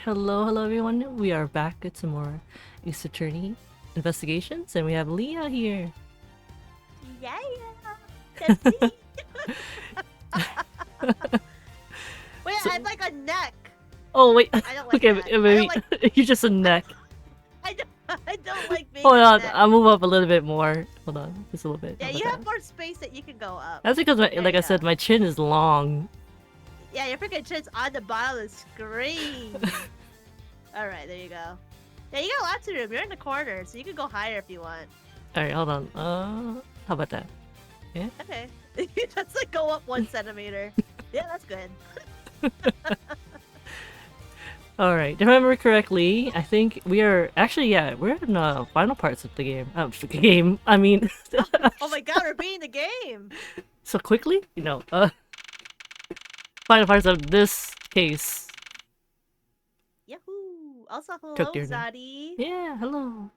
hello everyone. We are back with some more Ace Attorney investigations, and we have Leah here. Yeah, that's me. Wait, So- I have like a neck. Oh wait, I don't like okay, that. maybe you're just a neck. I don't like being Hold a on, neck. I'll move up a little bit more. Hold on, just a little bit. Yeah, How about you have that? more space that you can go up. That's because, like you I go. said, my chin is long. Yeah, your freaking chin's on the bottom of the screen. Alright, there you go. Yeah, you got lots of room. You're in the corner, so you can go higher if you want. All right, hold on. How about that? Okay. Just like go up 1 centimeter. Yeah, that's good. All right. If I remember correctly, I think we are actually we're in the final parts of the game. Game. I mean, Oh my god, we're beating the game! so quickly, final parts of this case. Yahoo! Also, hello, Took their name. Zadi. Yeah, hello.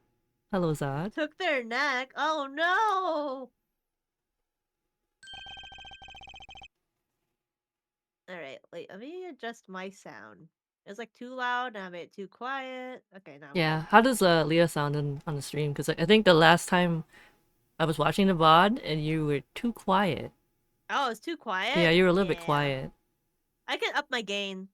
Hello, Zod. Took their neck. Oh no! Alright, wait, let me adjust my sound. It was like too loud, now I made it too quiet. Okay, now I'm Yeah, good. how does Leah sound on the stream? Because I think the last time I was watching the VOD and you were too quiet. Oh, it's too quiet? Yeah, you were a little bit Yeah. quiet. I can up my gain.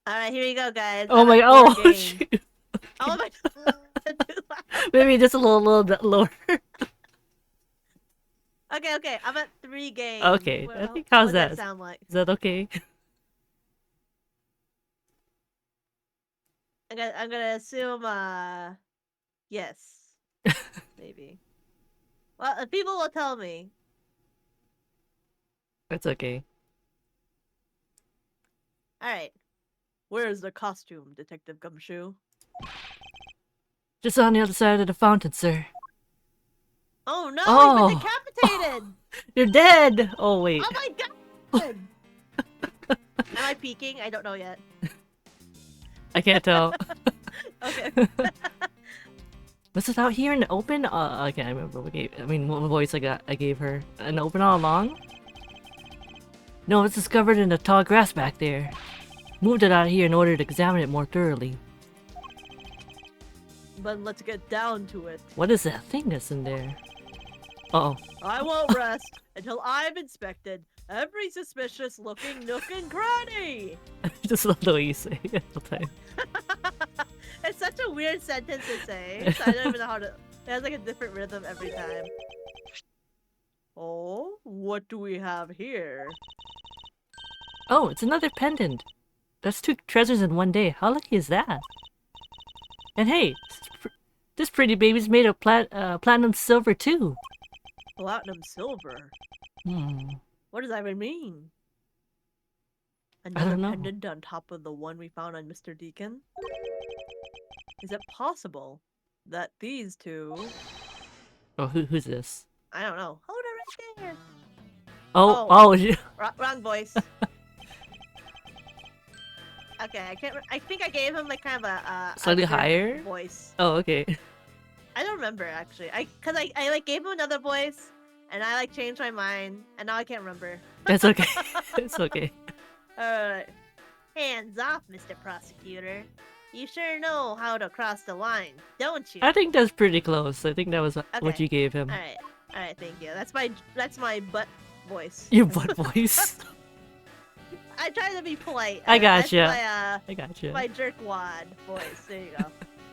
Alright, here you go, guys. Oh I'm my! at 4 Oh, gain. shoot. Oh my god. Too loud. Maybe just a little bit lower. Okay, I'm at 3 gain. Okay, Well, I think how's what that? does that sound like? Is that okay? I'm gonna assume, yes. Maybe. Well, people will tell me. It's okay. Alright. Where's the costume, Detective Gumshoe? Just on the other side of the fountain, sir. Oh no, Oh. he's been decapitated! You're dead! Oh, wait. Oh my god! Am I peeking? I don't know yet. I can't tell. Okay. Was it out here in the open? I can't remember what voice I gave her. An open all along? No, it's discovered in the tall grass back there. Moved it out here in order to examine it more thoroughly. But let's get down to it. What is that thing that's in there? Uh-oh. I won't rest until I've inspected every suspicious looking nook and cranny! I just love the way you say it all the time. It's such a weird sentence to say, so I don't even know how to... It has like a different rhythm every time. Oh, what do we have here? Oh, it's another pendant. That's 2 treasures in one day. How lucky is that? And hey, this pretty baby's made of platinum silver too. Platinum silver? What does that even mean? Another don't know. pendant on top of the one we found on Mr. Deacon? Is it possible that these two... Oh, who's this? I don't know. Hold it right there! Oh, Wrong voice. Okay, I think I gave him like kind of a Slightly a different higher? voice. Oh, okay. I don't remember actually. Cause I like gave him another voice, and I like changed my mind, and now I can't remember. It's okay. It's okay. Alright. Hands off, Mr. Prosecutor. You sure know how to cross the line, don't you? I think that's pretty close. I think that was what Okay. you gave him. Alright, thank you. That's my butt voice. Your butt voice. I try to be polite. I That's gotcha. I gotcha. my jerkwad voice. There you go.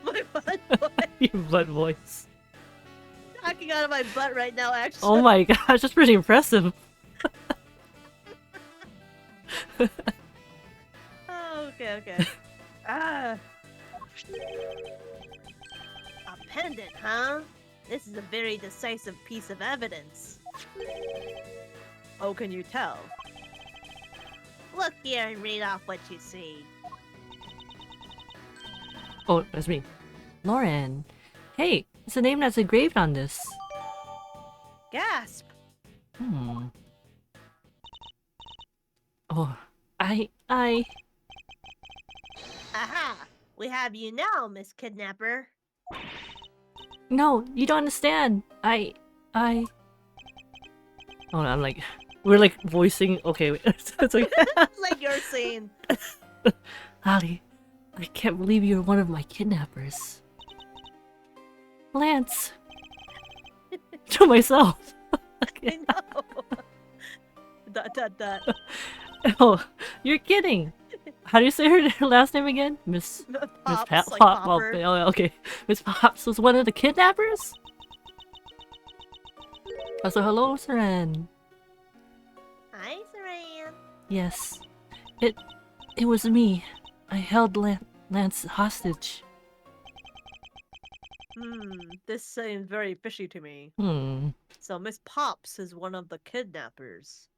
My butt voice. Your butt voice. Talking out of my butt right now, actually. Oh my gosh, that's pretty impressive. Oh, okay. Ah. A pendant, huh? This is a very decisive piece of evidence. Oh, can you tell? Look here and read off what you see. Oh, that's me. Lauren. Hey, it's a name that's engraved on this. Gasp! Oh, I... Aha! We have you now, Miss Kidnapper. No, you don't understand. Oh, I'm like... We're like voicing. Okay, wait. It's like, Like your scene. Ali, I can't believe you're one of my kidnappers. Lance. To myself. I know. Dot dot dot. Oh, you're kidding. How do you say her last name again? Miss Pops, Pop. like Pop. Popper. Oh, okay. Miss Pops was one of the kidnappers. Oh, so hello, Seren. Hi, Saran. Yes, it was me. I held Lance hostage. This seems very fishy to me. Hmm. So Miss Pops is one of the kidnappers.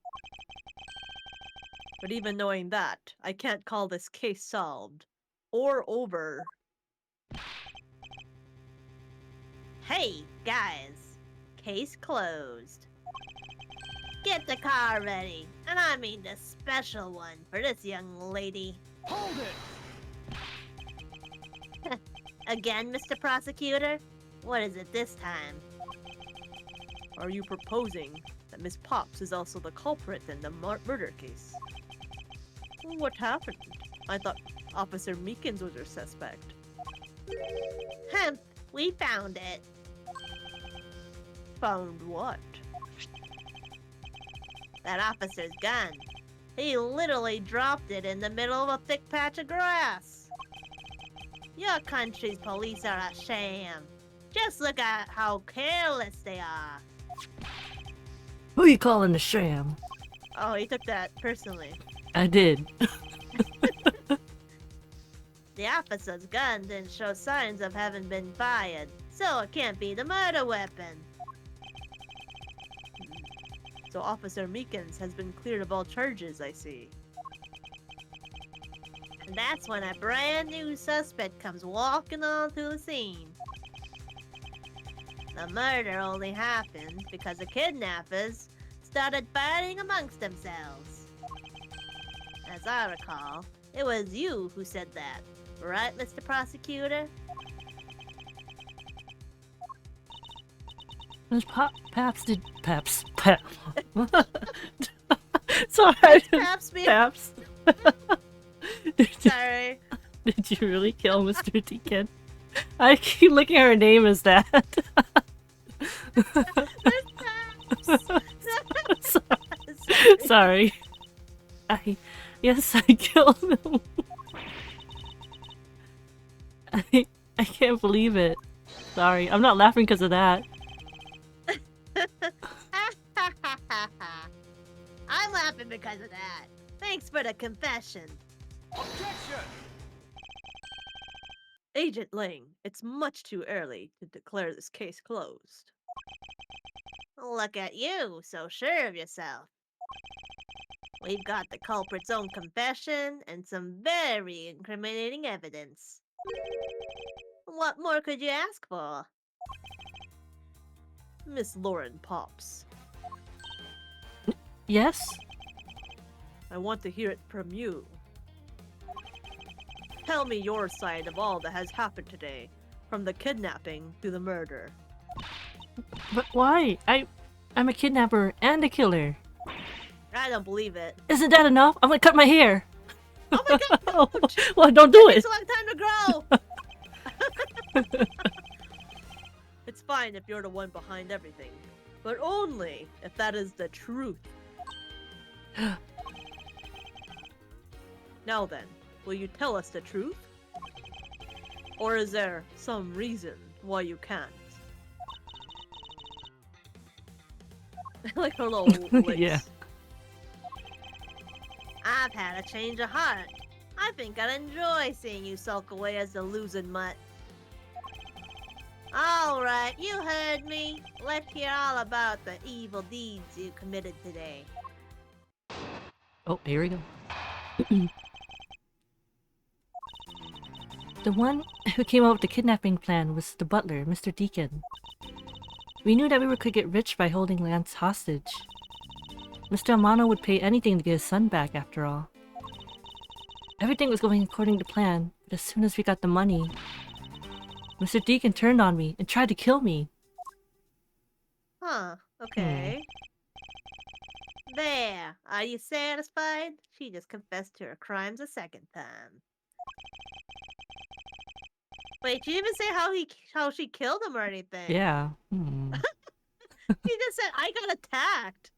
But even knowing that, I can't call this case solved. Or over. Hey, guys. Case closed. Get the car ready. And I mean the special one for this young lady. Hold it! Again, Mr. Prosecutor? What is it this time? Are you proposing that Miss Pops is also the culprit in the murder case? What happened? I thought Officer Meekins was her suspect. Hemp, we found it. Found what? That officer's gun. He literally dropped it in the middle of a thick patch of grass. Your country's police are a sham. Just look at how careless they are. Who you calling a sham? Oh, he took that personally. I did. The officer's gun didn't show signs of having been fired, so it can't be the murder weapon. So Officer Meekins has been cleared of all charges, I see. And that's when a brand new suspect comes walking onto the scene. The murder only happened because the kidnappers started fighting amongst themselves. As I recall, it was you who said that, right, Mr. Prosecutor? Miss Paps did Paps. Sorry. Perhaps me. Paps. Sorry. Did you really kill Mr. Deacon? I keep looking at her name as that. Sorry. Yes, I killed him. I can't believe it. Sorry, I'm not laughing because of that. I'm laughing because of that. Thanks for the confession. Objection! Agent Ling, it's much too early to declare this case closed. Look at you, so sure of yourself. We've got the culprit's own confession and some very incriminating evidence. What more could you ask for? Miss Lauren Pops, Yes? I want to hear it from you. Tell me your side of all that has happened today, from the kidnapping to the murder. But why? I'm a kidnapper and a killer. I don't believe it. Isn't that enough? I'm gonna cut my hair. Oh my god! Well, don't do It it. takes a long time to grow! It's fine if you're the one behind everything, but only if that is the truth. Now then, will you tell us the truth? Or is there some reason why you can't? Like her little lips. Yeah. I've had a change of heart. I think I'd enjoy seeing you sulk away as the losing mutt. Alright, you heard me. Let's hear all about the evil deeds you committed today. Oh, here we go. The one who came up with the kidnapping plan was the butler, Mr. Deacon. We knew that we could get rich by holding Lance hostage. Mr. Amano would pay anything to get his son back, after all. Everything was going according to plan, but as soon as we got the money, Mr. Deacon turned on me and tried to kill me. Huh, okay. There. Are you satisfied? She just confessed to her crimes a second time. Wait, she didn't even say how she killed him or anything. Yeah. He just said I got attacked.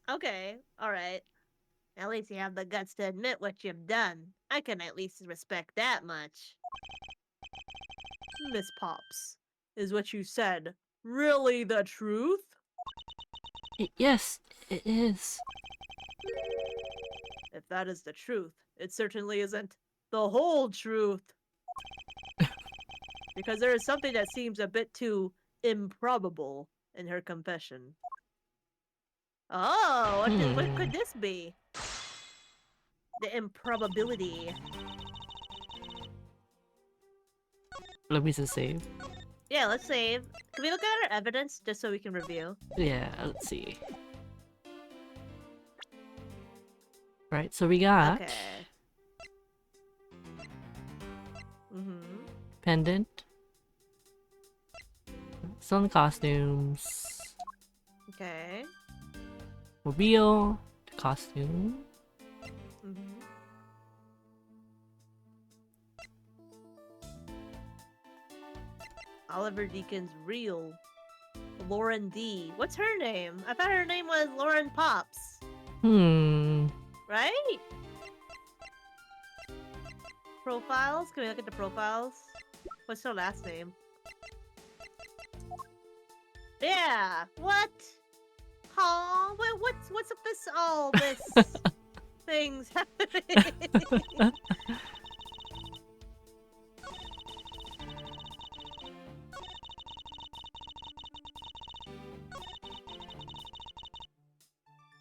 Okay, all right. At least you have the guts to admit what you've done. I can at least respect that much. Miss Pops, is what you said really the truth? Yes, it is. If that is the truth, it certainly isn't the whole truth. Because there is something that seems a bit too improbable in her confession. Oh, what could this be? The improbability. Let me just save. Yeah, let's save. Can we look at our evidence just so we can review? Yeah, let's see. Right, so we got Okay. Mm-hmm. pendant, some costumes, Okay. mobile, costume, Mm-hmm. Oliver Deacon's real. Lauren D. What's her name? I thought her name was Lauren Pops. Right? Profiles? Can we look at the profiles? What's her last name? Yeah. What? Huh? What's up this all this things happening?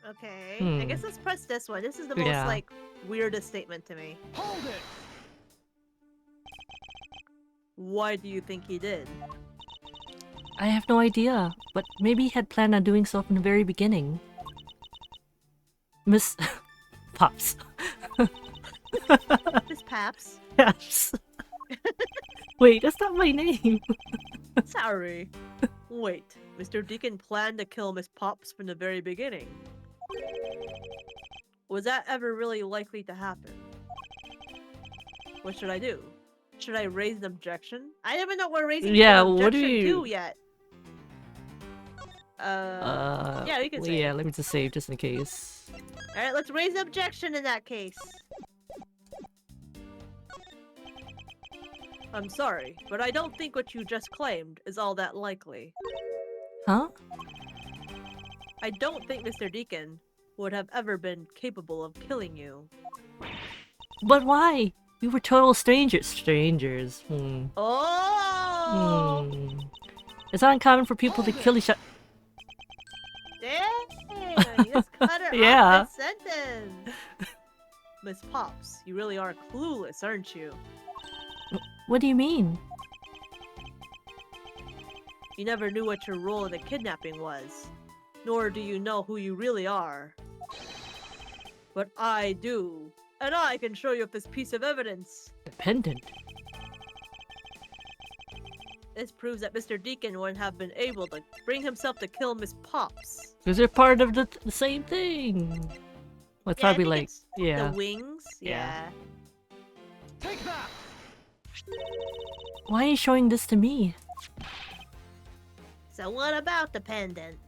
Okay. I guess let's press this one. This is the most Yeah. like weirdest statement to me. Hold it! Why do you think he did? I have no idea, but maybe he had planned on doing so from the very beginning. Miss Pops. Miss Paps. Yes. Wait, that's not my name. Sorry. Wait, Mr. Deacon planned to kill Miss Pops from the very beginning. Was that ever really likely to happen? What should I do? Should I raise an objection? I don't even know what we're raising Yeah, an what do objection you- to yet. Yeah, we can well, say. yeah, let me just save just in case. Alright, let's raise an objection in that case. I'm sorry, but I don't think what you just claimed is all that likely. Huh? I don't think Mr. Deacon would have ever been capable of killing you. But why? We were total strangers. Strangers. Oh! It's not uncommon for people to kill each other. Damn! You just cut her Yeah. off mid-sentence! Miss Pops, you really are clueless, aren't you? What do you mean? You never knew what your role in the kidnapping was. Nor do you know who you really are. But I do. And I can show you this piece of evidence. The pendant. This proves that Mr. Deacon wouldn't have been able to bring himself to kill Miss Pops. Because they're part of the same thing. Well, it's Yeah, I probably think like, it's yeah. The wings? Yeah. Take that! Why are you showing this to me? So what about the pendant?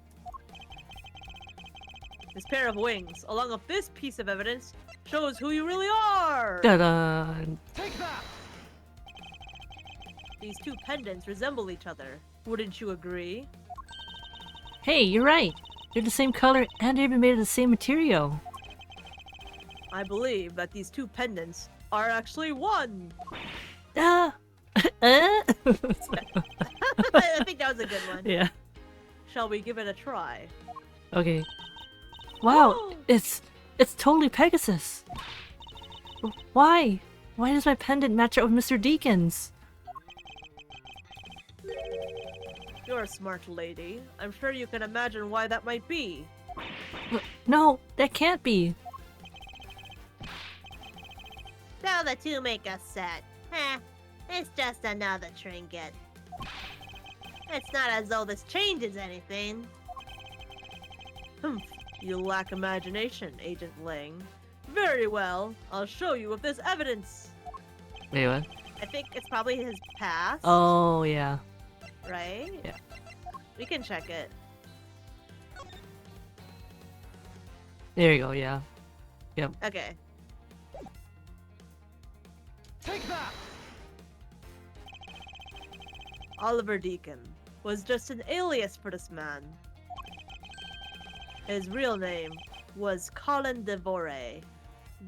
This pair of wings, along with this piece of evidence, shows who you really are! Ta-da! Take that! These two pendants resemble each other. Wouldn't you agree? Hey, you're right. They're the same color and they're even made of the same material. I believe that these two pendants are actually one! Ah! I think that was a good one. Yeah. Shall we give it a try? Okay. Wow, it's totally Pegasus. Why? Why does my pendant match up with Mr. Deacon's? You're a smart lady. I'm sure you can imagine why that might be. No, that can't be. So the two make a set. It's just another trinket. It's not as though this changes anything. You lack imagination, Agent Ling. Very well. I'll show you with this evidence. Wait, what? I think it's probably his past, Oh, yeah. right? Yeah. We can check it. There you go, yeah. Okay. Take that! Oliver Deacon was just an alias for this man. His real name was Colin Devore,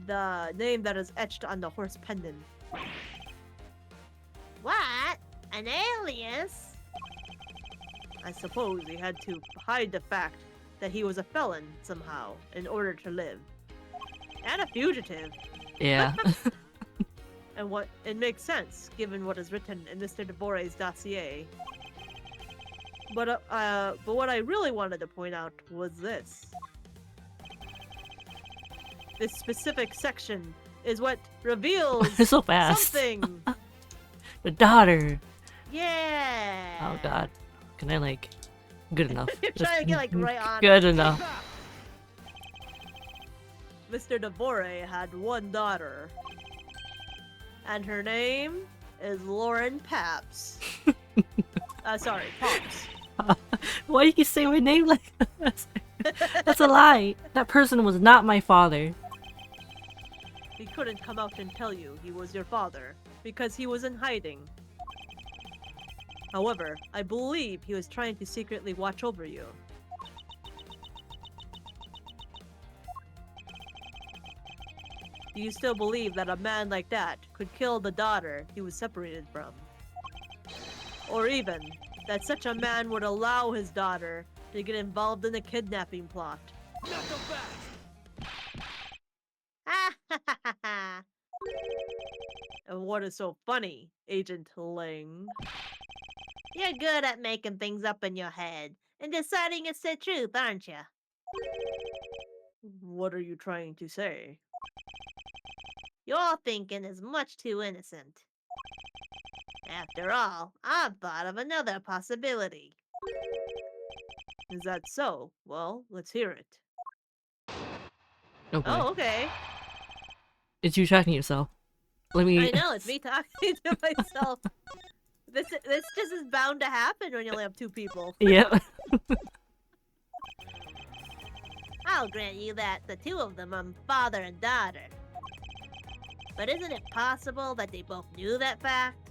the name that is etched on the horse pendant. What? An alias? I suppose he had to hide the fact that he was a felon somehow in order to live. And a fugitive. Yeah. And what it makes sense given what is written in Mr. Devore's dossier. But what I really wanted to point out was this. This specific section is what reveals So fast. something. The daughter. Yeah. Oh god. Can I like... Good enough. You're trying to get like right on. Good Take enough. that! Mr. Devore had one daughter. And her name is Lauren Paps. Sorry, Pops. Why do you say my name like that? That's a lie. That person was not my father. He couldn't come out and tell you he was your father because he was in hiding. However, I believe he was trying to secretly watch over you. Do you still believe that a man like that could kill the daughter he was separated from? Or even that such a man would allow his daughter to get involved in a kidnapping plot? Knuckle back! And what is so funny, Agent Ling? You're good at making things up in your head and deciding it's the truth, aren't you? What are you trying to say? Your thinking is much too innocent. After all, I've thought of another possibility. Is that so? Well, let's hear it. Oh boy. Oh, okay. It's you talking to yourself. Let me... I know, it's me talking to myself. This just is bound to happen when you only have two people. Yep. I'll grant you that the two of them are father and daughter. But isn't it possible that they both knew that fact?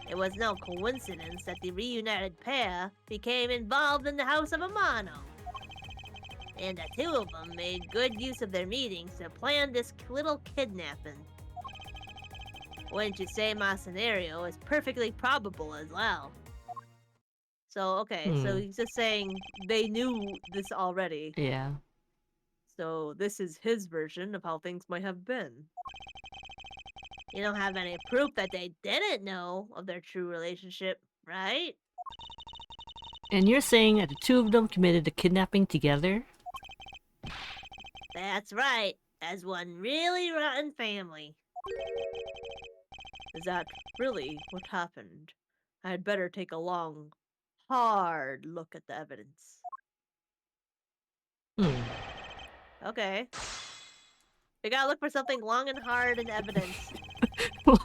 It was no coincidence that the reunited pair became involved in the House of Amano. And the two of them made good use of their meetings to plan this little kidnapping. Wouldn't you say my scenario is perfectly probable as well? So, okay, so he's just saying they knew this already. Yeah. So this is his version of how things might have been. You don't have any proof that they didn't know of their true relationship, right? And you're saying that the two of them committed a kidnapping together? That's right, as one really rotten family. Is that really what happened? I'd better take a long, hard look at the evidence. Hmm. Okay. We gotta look for something long and hard in evidence.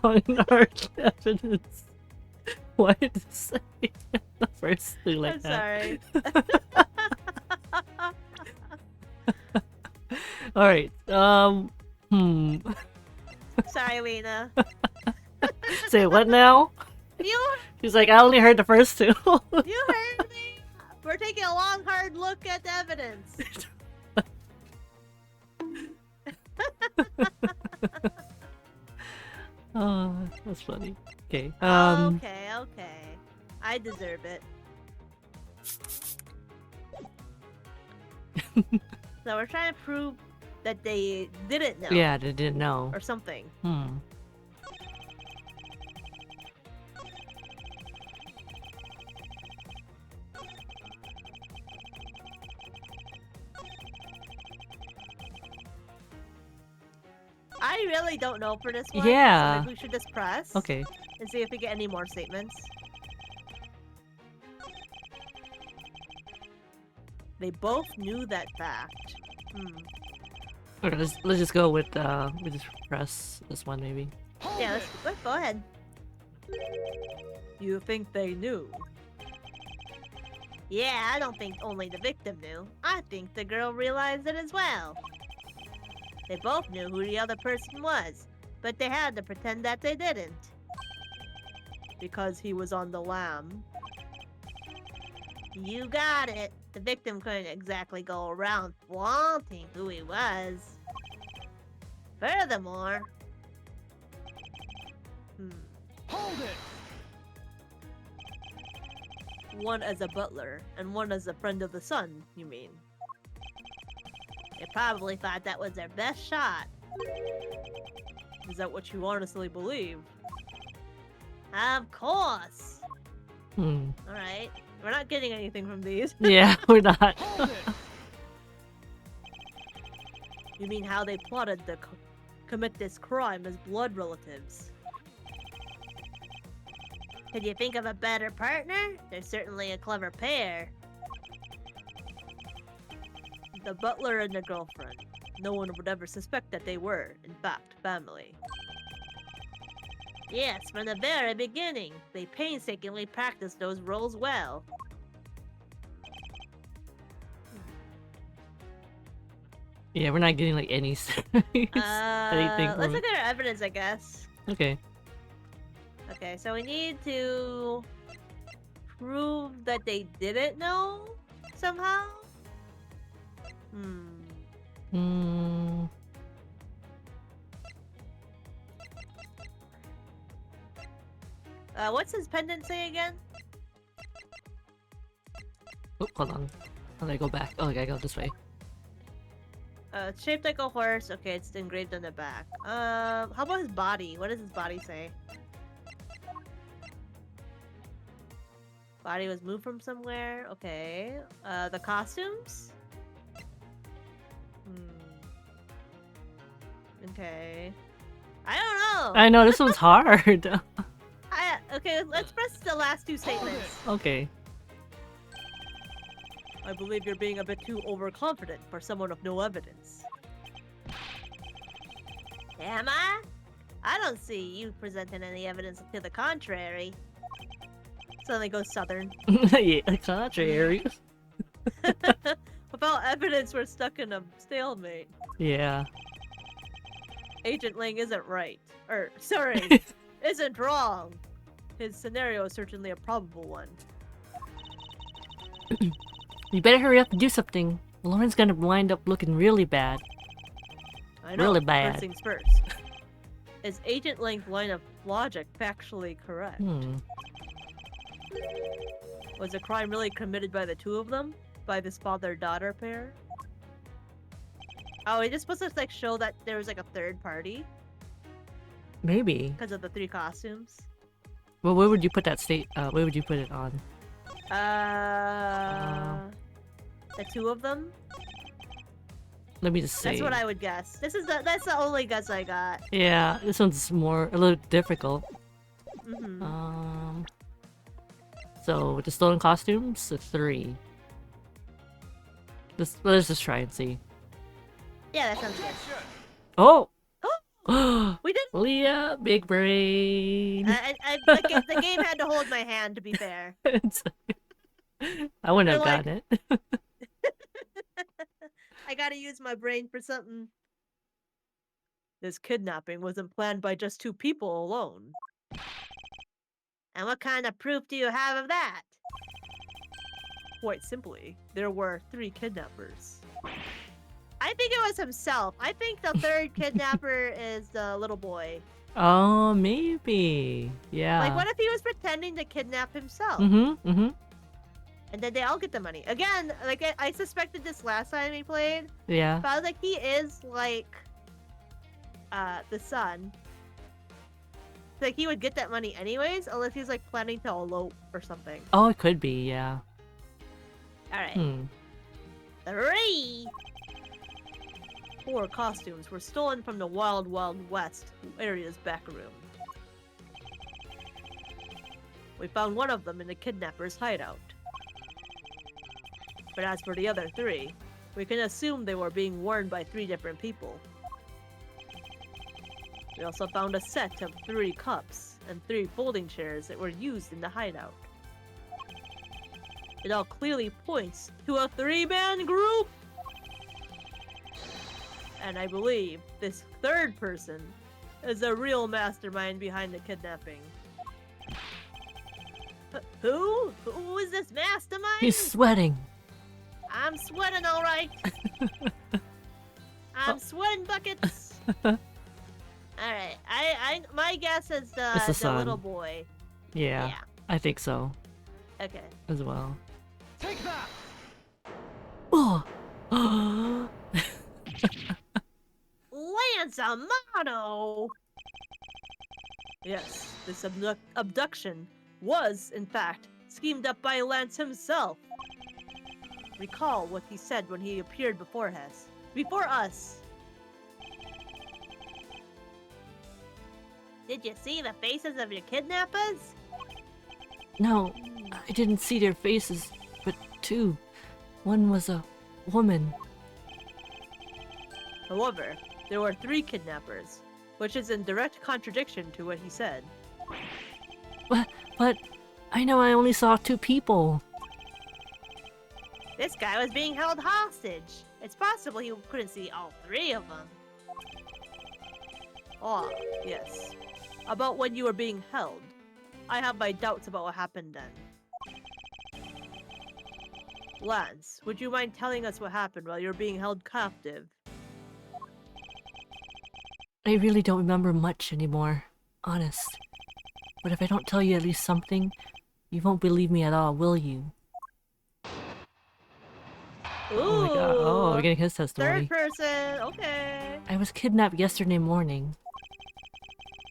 Long hard evidence. Why did it say the first thing like I'm that? sorry. Alright, Sorry, Lena. Say what now? You She's like, I only heard the first two. You heard me? We're taking a long, hard look at the evidence. Oh, that's funny. Okay. Okay. I deserve it. So we're trying to prove that they didn't know. Yeah, they didn't know. Or something. Hmm. I really don't know for this one. Yeah. So maybe we should just press. Okay. And see if we get any more statements. They both knew that fact. Okay, let's just go with we just press this one maybe. Hold Yeah, it. let's go ahead. You think they knew? Yeah, I don't think only the victim knew. I think the girl realized it as well. They both knew who the other person was, but they had to pretend that they didn't. Because he was on the lam. You got it. The victim couldn't exactly go around flaunting who he was. Furthermore... Hold it. One as a butler, and one as a friend of the sun, you mean? They probably thought that was their best shot. Is that what you honestly believe? Of course! Alright. We're not getting anything from these. Yeah, we're not. Hold it. You mean how they plotted to commit this crime as blood relatives? Could you think of a better partner? They're certainly a clever pair. The butler and the girlfriend. No one would ever suspect that they were, in fact, family. Yes, from the very beginning, they painstakingly practiced those roles well. Yeah, we're not getting like any anything Let's from look at our evidence, I guess. Okay. Okay, so we need to prove that they didn't know somehow. Hmm. What's his pendant say again? Oh, hold on. How do I go back? Oh, I gotta go this way. It's shaped like a horse. Okay, it's engraved on the back. How about his body? What does his body say? Body was moved from somewhere. Okay. The costumes? Okay. I don't know. I know this one's hard. Okay, let's press the last two statements. Okay. I believe you're being a bit too overconfident for someone of no evidence. Am I? I don't see you presenting any evidence to the contrary. Suddenly goes southern. Yeah, contrary. Without evidence, we're stuck in a stalemate. Yeah. Agent Ling isn't right. Or, sorry, isn't wrong. His scenario is certainly a probable one. You better hurry up and do something. Lauren's gonna wind up looking really bad. I know, Really bad. First things first. Is Agent Ling's line of logic factually correct? Was the crime really committed by the two of them? By this father-daughter pair? Oh, it just supposed to like show that there was like a third party Maybe. because of the three costumes. Well, where would you put that state? Where would you put it on? The two of them? Let me just say. That's what I would guess. That's the only guess I got. Yeah, this one's a little difficult. Mm-hmm. So with the stolen costumes, a 3. Let's just try and see. Yeah, that sounds good. Objection. Oh! We did. Leah, big brain. The game had to hold my hand, to be fair. I wouldn't have You're like- gotten it. I gotta use my brain for something. This kidnapping wasn't planned by just two people alone. And what kind of proof do you have of that? Quite simply, there were 3 kidnappers. I think it was himself. I think the third kidnapper is the little boy. Oh, maybe. Yeah. Like, what if he was pretending to kidnap himself? Mm-hmm. And then they all get the money. Again, like, I suspected this last time he played. Yeah. But I was like, he is, like, the son. Like, he would get that money anyways, unless he's, like, planning to elope or something. Oh, it could be. Yeah. Alright. 3! 4 costumes were stolen from the Wild Wild West area's back room. We found one of them in the kidnapper's hideout. But as for the other 3, we can assume they were being worn by 3 different people. We also found a set of 3 cups and 3 folding chairs that were used in the hideout. It all clearly points to a 3-man group! And I believe this 3rd person is the real mastermind behind the kidnapping. Who? Who is this mastermind? He's sweating. I'm sweating, all right. I'm sweating buckets. All right. My guess is It's the the son. little boy. Yeah, I think so Okay. as well. Take that! Oh! Lance Amato. Yes, this abduction was, in fact, schemed up by Lance himself. Recall what he said when he appeared before us. Did you see the faces of your kidnappers? No, I didn't see their faces, but 2. One was a woman. However, there were 3 kidnappers, which is in direct contradiction to what he said. But I know I only saw 2 people. This guy was being held hostage. It's possible he couldn't see all 3 of them. Oh, yes. About when you were being held. I have my doubts about what happened then. Lance, would you mind telling us what happened while you were being held captive? I really don't remember much anymore, honest. But if I don't tell you at least something, you won't believe me at all, will you? Ooh, Oh my god, oh, we're getting his testimony. 3rd person, okay. I was kidnapped yesterday morning.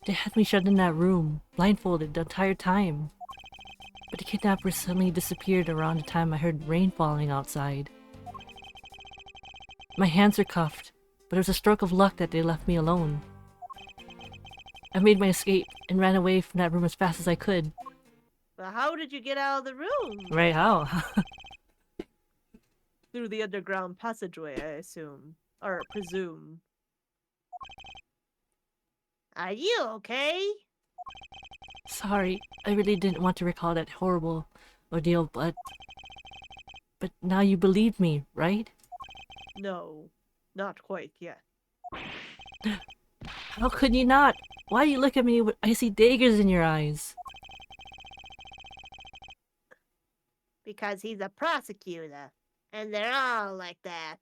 They had me shut in that room, blindfolded the entire time. But the kidnappers suddenly disappeared around the time I heard rain falling outside. My hands are cuffed, but it was a stroke of luck that they left me alone. I made my escape and ran away from that room as fast as I could. But how did you get out of the room? Right, how? Through the underground passageway, I assume. Or presume. Are you okay? Sorry, I really didn't want to recall that horrible ordeal, but now you believe me, right? No, not quite yet. How could you not? Why you look at me with icy daggers in your eyes? Because he's a prosecutor. And they're all like that.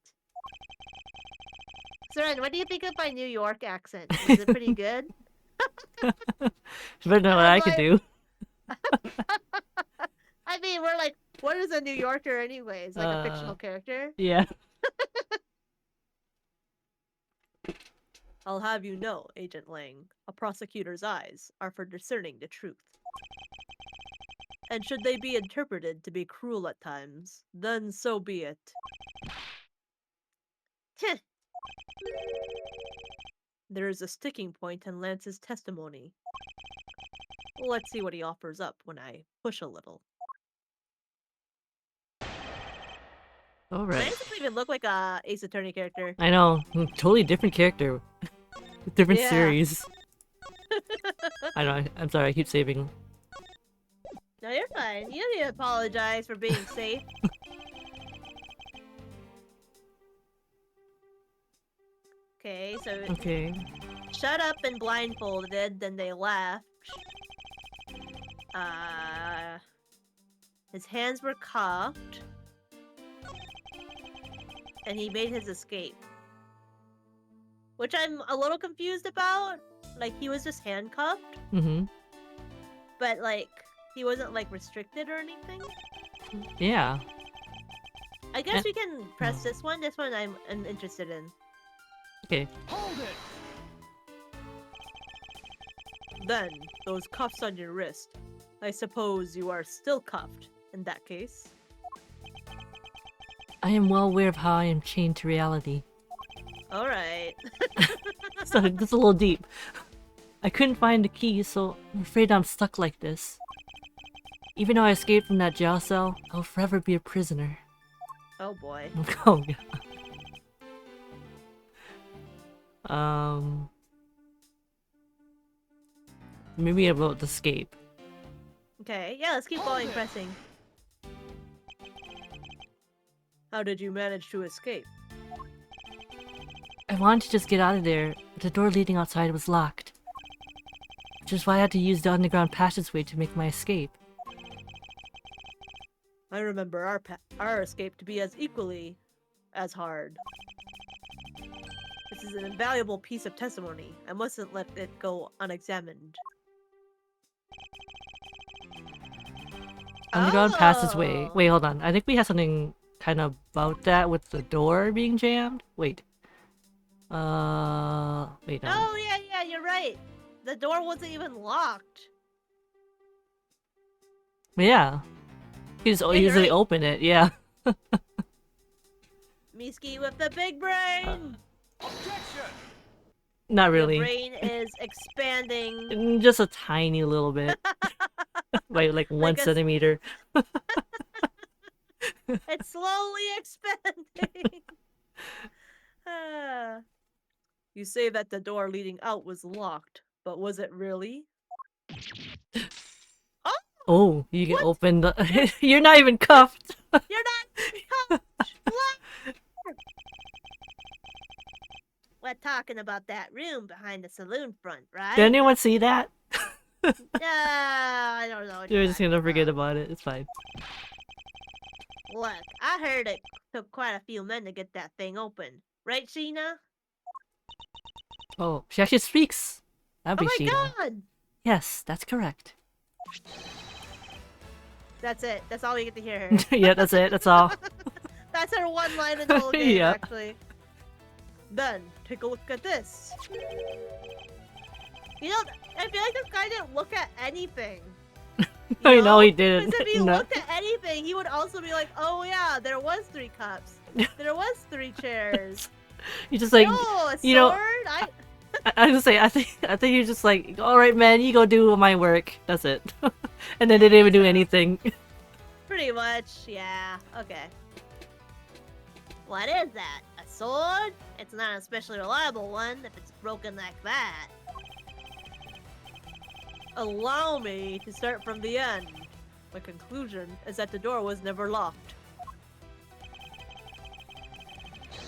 Soren, what do you think of my New York accent? Is it pretty good? You better know what I could do. I mean, we're like, what is a New Yorker anyways? Like a fictional character? Yeah. I'll have you know, Agent Lang, a prosecutor's eyes are for discerning the truth. And should they be interpreted to be cruel at times, then so be it. Heh. There is a sticking point in Lance's testimony. Let's see what he offers up when I push a little. Alright. Lance doesn't even look like a Ace Attorney character. I know. Totally different character. Different Yeah. series. I know. I'm sorry. I keep saving. No, you're fine. You don't need to apologize for being safe. Okay, so Okay. shut up and blindfolded, then they left. His hands were cuffed. And he made his escape. Which I'm a little confused about. Like, he was just handcuffed, Mm-hmm. but, like, he wasn't, like, restricted or anything. Yeah. I guess we can press this one. This one I'm interested in. Okay. Hold it! Then, those cuffs on your wrist. I suppose you are still cuffed, in that case. I am well aware of how I am chained to reality. Alright. So that's a little deep. I couldn't find the key, so I'm afraid I'm stuck like this. Even though I escaped from that jail cell, I'll forever be a prisoner. Oh boy. Oh god. Maybe about the escape. Okay, yeah, let's keep Hold going it. pressing. How did you manage to escape? I wanted to just get out of there, but the door leading outside was locked. Which is why I had to use the underground passageway to make my escape. I remember our escape to be as equally as hard. This is an invaluable piece of testimony. I mustn't let it go unexamined. Underground passageway. Oh! Wait, hold on. I think we have something kind of about that with the door being jammed. Wait. Wait. Oh, yeah, you're right. The door wasn't even locked. Yeah. You just you're easily right. open it, yeah. Miski with the big brain! Objection! Not Your really. brain is expanding. Just a tiny little bit. By like 1 Like a s- centimeter. It's slowly expanding. Ah. You say that the door leading out was locked, but was it really? Oh, Oh, you can What? open the. You're not even cuffed. you're not coach. What? We're talking about that room behind the saloon front, right? Did anyone see that? I don't know. what You're you're just gonna talking forget about. about it. It's fine. Look, I heard it took quite a few men to get that thing open. Right, Sheena? Oh, she actually speaks. That'd Oh be my Sheena. god! Yes, that's correct. That's it. That's all we get to hear her. Yeah, that's it. That's all. That's her one line in the whole game, Yeah. actually. Then, take a look at this. You know, I feel like this guy didn't look at anything. I know he didn't. Because if he No. looked at anything, he would also be like, oh yeah, there was 3 cups. There was 3 chairs. You just like, Oh, a sword? you know- I was gonna say, I think you're just like, all right, man, you go do my work. That's it. And then they didn't even do anything. Pretty much, yeah. Okay. What is that? A sword? It's not an especially reliable one if it's broken like that. Allow me to start from the end. My conclusion is that the door was never locked.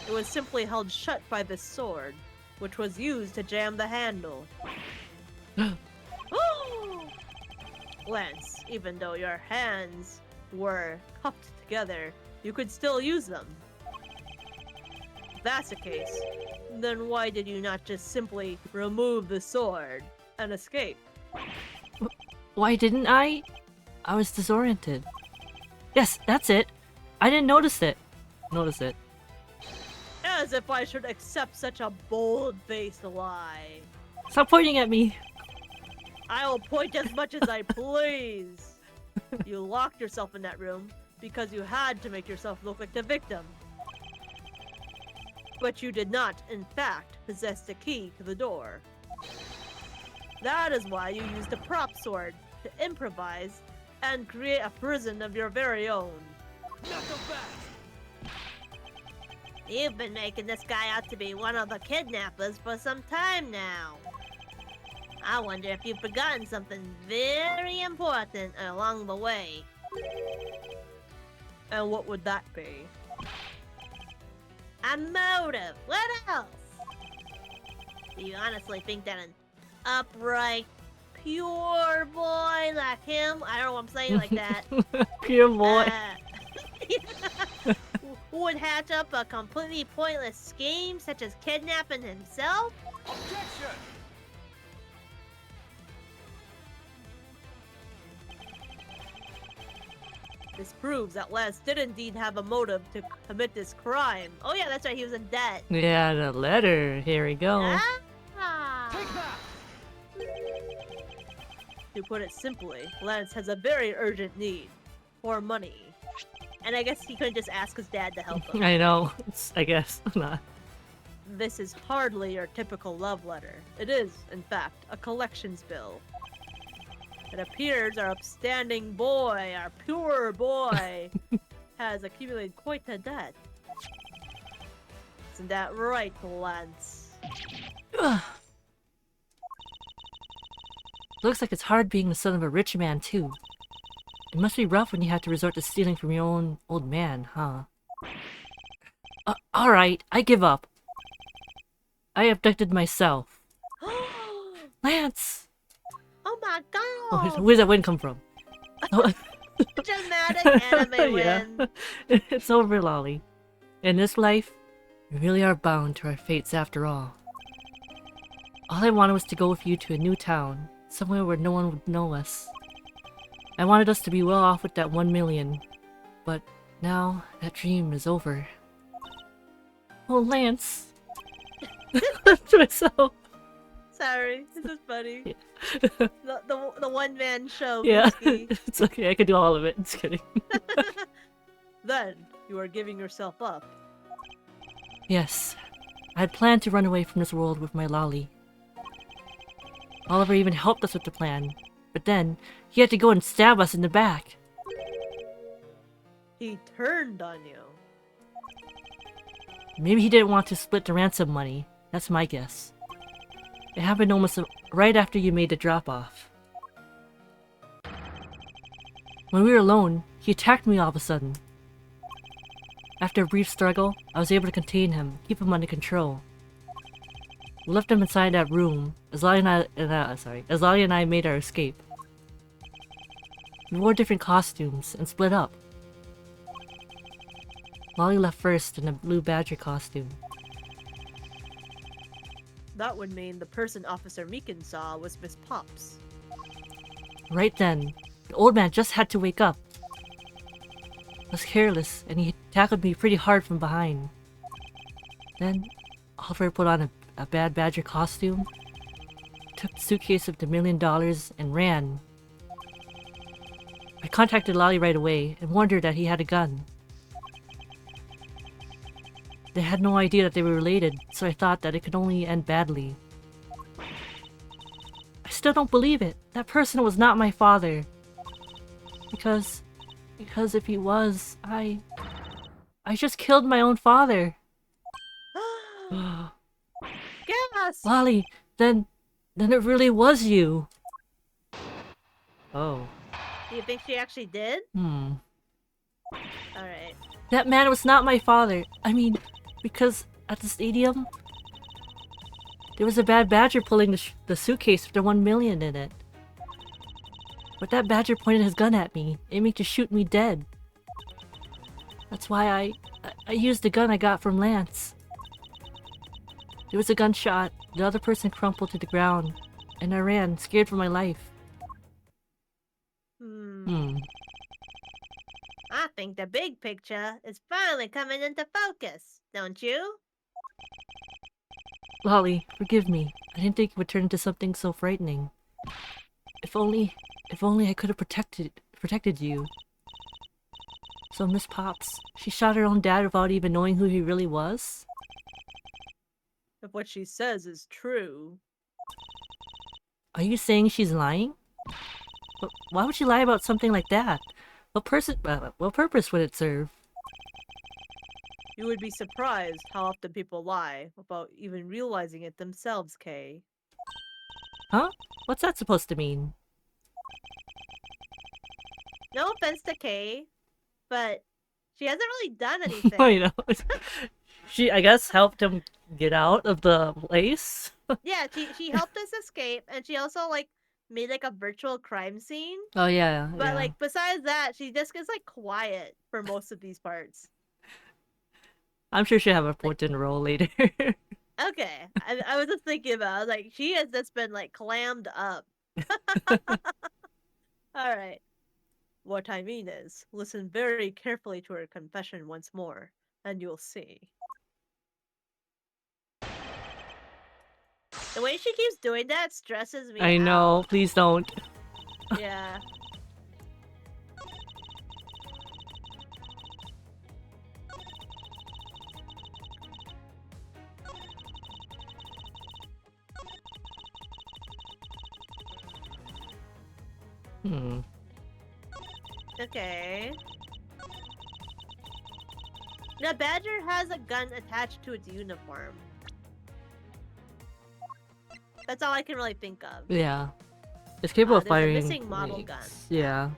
It was simply held shut by this sword, which was used to jam the handle. Lance, even though your hands were cupped together, you could still use them. If that's the case, then why did you not just simply remove the sword and escape? Why didn't I? I was disoriented. Yes, that's it. I didn't notice it. Notice it. As if I should accept such a bold-faced lie. Stop pointing at me. I'll point as much as I please. You locked yourself in that room because you had to make yourself look like the victim. But you did not, in fact, possess the key to the door. That is why you used a prop sword to improvise and create a prison of your very own. Knuckle back! You've been making this guy out to be one of the kidnappers for some time now. I wonder if you've forgotten something very important along the way. And what would that be? A motive. What else? Do you honestly think that an upright, pure boy like him, I don't know what I'm saying like that, Pure boy. would hatch up a completely pointless scheme such as kidnapping himself? Objection! This proves that Les did indeed have a motive to commit this crime. Oh yeah, that's right, he was in debt. Yeah, the letter. Here we go. Take that! To put it simply, Lance has a very urgent need for money. And I guess he couldn't just ask his dad to help him. I know. I guess not. This is hardly your typical love letter. It is, in fact, a collections bill. It appears our upstanding boy, our pure boy, has accumulated quite a debt. Isn't that right, Lance? Looks like it's hard being the son of a rich man, too. It must be rough when you have to resort to stealing from your own old man, huh? Alright, I give up. I abducted myself. Lance! Oh my Oh, god! where's that wind come from? Oh, Dramatic anime yeah. win. It's over, Lolly. In this life, we really are bound to our fates after all. All I wanted was to go with you to a new town, somewhere where no one would know us. I wanted us to be well off with that 1 million, but now that dream is over. Oh, Lance! To myself. Sorry, this is funny. The one man show. Yeah, Whiskey. it's okay. I can do all of it. Just kidding. Then you are giving yourself up. Yes, I had planned to run away from this world with my Lolly. Oliver even helped us with the plan, but then he had to go and stab us in the back. He turned on you. Maybe he didn't want to split the ransom money. That's my guess. It happened almost right after you made the drop-off. When we were alone, he attacked me all of a sudden. After a brief struggle, I was able to contain him, keep him under control. We left him inside that room, as Lolly and I made our escape. We wore different costumes and split up. Lolly left first in a blue badger costume. That would mean the person Officer Meekin saw was Miss Pops. Right then, the old man just had to wake up. I was careless, and he tackled me pretty hard from behind. Then, Oliver put on a bad badger costume, took the suitcase of the $1 million, and ran. I contacted Lolly right away and warned her that he had a gun. They had no idea that they were related, so I thought that it could only end badly. I still don't believe it. That person was not my father. Because if he was, I just killed my own father. Gas! Lolly, then it really was you. Oh. Do you think she actually did? Hmm. Alright. That man was not my father. I mean, because at the stadium, there was a bad badger pulling the suitcase with the 1 million in it. But that badger pointed his gun at me, aiming to shoot me dead. That's why I used the gun I got from Lance. There was a gunshot, the other person crumpled to the ground, and I ran, scared for my life. I think the big picture is finally coming into focus, don't you? Lolly, forgive me. I didn't think it would turn into something so frightening. If only I could have protected you. So Miss Pops, she shot her own dad without even knowing who he really was? If what she says is true. Are you saying she's lying? But why would she lie about something like that? What purpose would it serve? You would be surprised how often people lie without even realizing it themselves, Kay. Huh? What's that supposed to mean? No offense to Kay, but she hasn't really done anything. I know. She, I guess, helped him get out of the place. Yeah, she helped us escape, and she also made a virtual crime scene. Oh yeah, But yeah. besides that, she just gets quiet for most of these parts. I'm sure she'll have a important role later. Okay, I was just thinking about. She has just been clammed up. All right. What I mean is, listen very carefully to her confession once more, and you'll see. The way she keeps doing that stresses me I know. out. Please don't. Yeah. Okay. The badger has a gun attached to its uniform. That's all I can really think of. Yeah. It's capable of there's a firing. missing model like, gun. Yeah.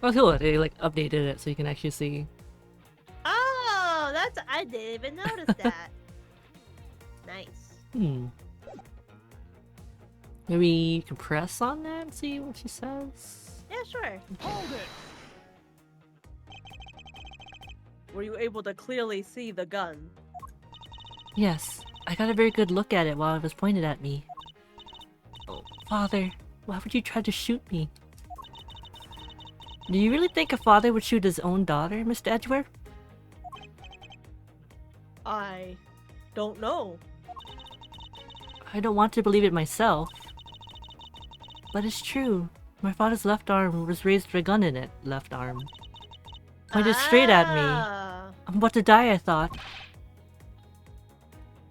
Oh, cool. They like updated it so you can actually see. Oh, that's I didn't even notice that. Nice. Hmm. Maybe you can press on that and see what she says. Yeah, sure. Hold it. Were you able to clearly see the gun? Yes, I got a very good look at it while it was pointed at me. Oh, Father, why would you try to shoot me? Do you really think a father would shoot his own daughter, Mr. Edgeworth? I don't know. I don't want to believe it myself. But it's true. My father's left arm was raised with a gun in it. Left arm. Pointed straight at me. Ah, I'm about to die, I thought.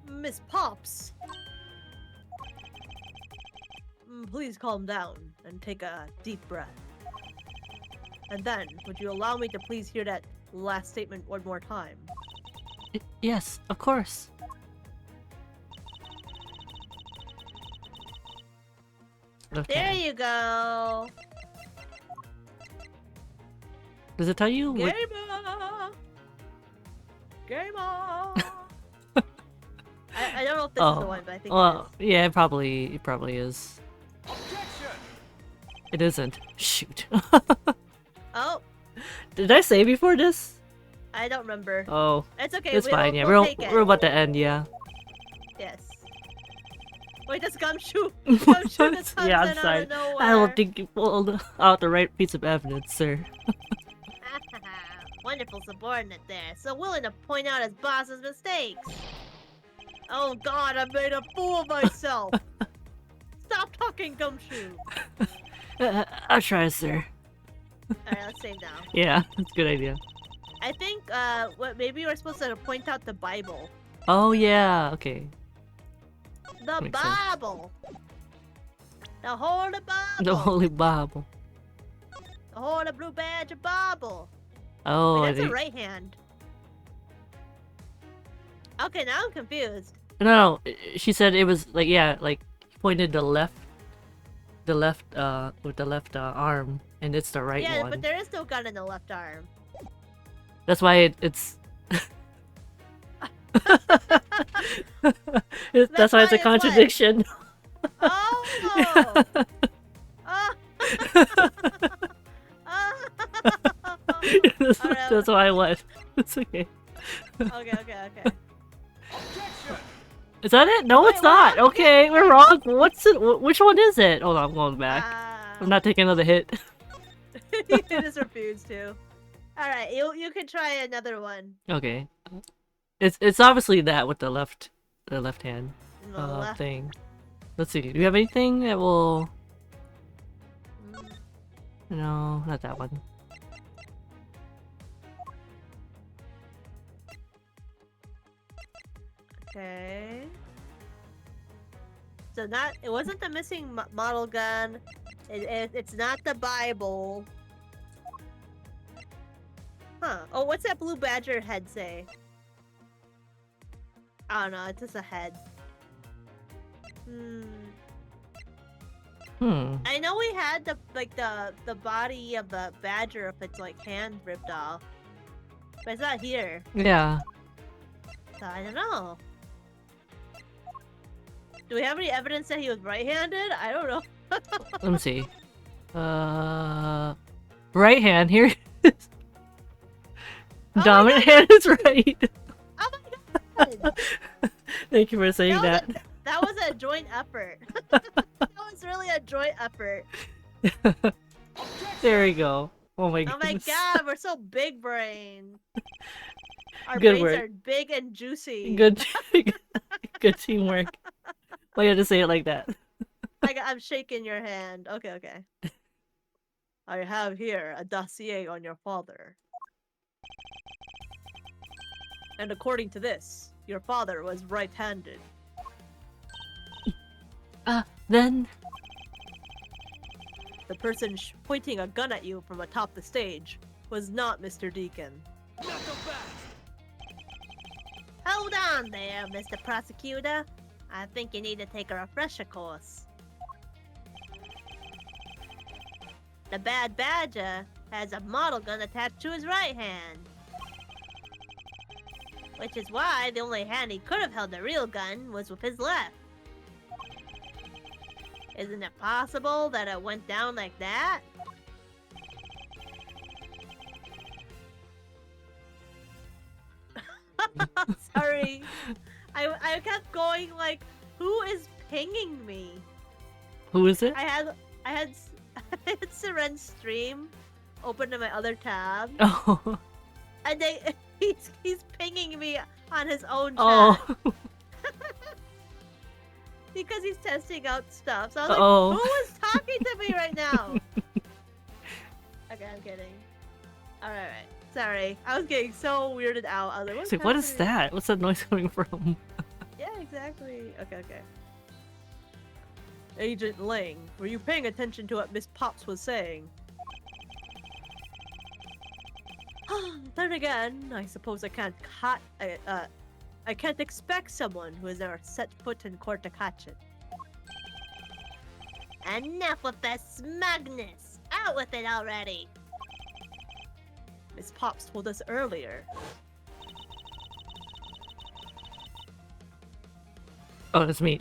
Miss Pops. Please calm down and take a deep breath. And then, would you allow me to please hear that last statement one more time? Yes, of course. Left There hand. you go. Does it tell you? Gamer. What... Gamer. I don't know if this is the one, but I think well, it is. yeah, it probably is. Objection. It isn't. Shoot. Oh, Did I say before this? I don't remember. Oh, It's okay. it's fine. Yeah, we'll take it. we're about to end. Yeah. Yes. Wait, that's Gumshoe. Gumshoe just comes Yeah, I'm in sorry. out of nowhere. I don't think you pulled out the right piece of evidence, sir. Wonderful subordinate there. So willing to point out his boss's mistakes. Oh God, I made a fool of myself. Stop talking, Gumshoe. I'll try, sir. Alright, let's save now. Yeah, that's a good idea. I think, maybe we're supposed to point out the Bible. Oh yeah. Okay. The Makes sense. Bible! The Holy Bible! The Holy Bible. The Holy Blue Badge Bible! Oh, Wait, I that's a think... right hand. Okay, now I'm confused. No, she said it was like, yeah, like he pointed the left with the left arm, and it's the right Yeah, one. but there is no gun in the left arm. That's why it's. That's why it's a what? contradiction. Oh! Oh! That's why I was. It's okay. Okay. Objection. Is that it? No, Wait, it's not. what? Okay, we're wrong. What's it? Which one is it? Hold on, I'm going back. Ah. I'm not taking another hit. He just refused to. Alright, you can try another one. Okay. It's obviously that with the left hand The left. thing. Let's see. Do you have anything that will? No, not that one. Okay. So it wasn't the missing model gun. It's not the Bible. Huh. Oh, what's that blue badger head say? I don't know, it's just a head. I know we had the body of the badger if it's like hand ripped off. But it's not here. Yeah. So I don't know. Do we have any evidence that he was right-handed? I don't know. Let me see. Right hand here. It is. Oh Dominant my hand is right. Oh my god! Thank you for saying that. That was a joint effort. That was really a joint effort. There we go. Oh my Oh my goodness. god, we're so big brain. Our Good brains work. are big and juicy. Good, good teamwork. Why you had to say it like that? I'm shaking your hand. Okay. I have here a dossier on your father. And according to this, your father was right-handed. Then... The person pointing a gun at you from atop the stage was not Mr. Deacon. Not so fast. Hold on there, Mr. Prosecutor. I think you need to take a refresher course. The Bad Badger has a model gun attached to his right hand. Which is why the only hand he could have held the real gun was with his left. Isn't it possible that it went down like that? Sorry. I kept going like, who is pinging me? Who is it? I had I had Seren's stream open in my other tab, Oh. and he's pinging me on his own chat Oh. because he's testing out stuff. So I was Oh. like, who is talking to me right now? Okay, I'm kidding. Alright. Sorry. I was getting so weirded out. I was like, what's It's like, what is happening? that? What's that noise coming from? Yeah, exactly. Okay. Agent Ling, were you paying attention to what Miss Pops was saying? Then again, I suppose I can't I can't expect someone who has never set foot in court to catch it. Enough with that smugness! Out with it already! Miss Pops told us earlier. Oh, it's me.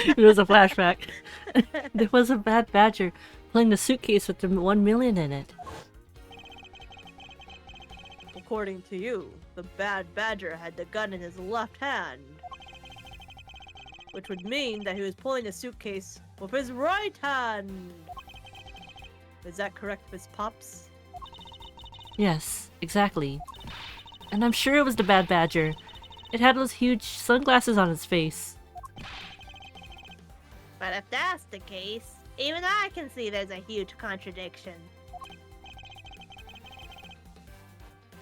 It was a flashback. There was a bad badger playing the suitcase with the 1 million in it. According to you, the Bad Badger had the gun in his left hand. Which would mean that he was pulling the suitcase with his right hand. Is that correct, Miss Pops? Yes, exactly. And I'm sure it was the bad badger. It had those huge sunglasses on its face. But if that's the case, even I can see there's a huge contradiction.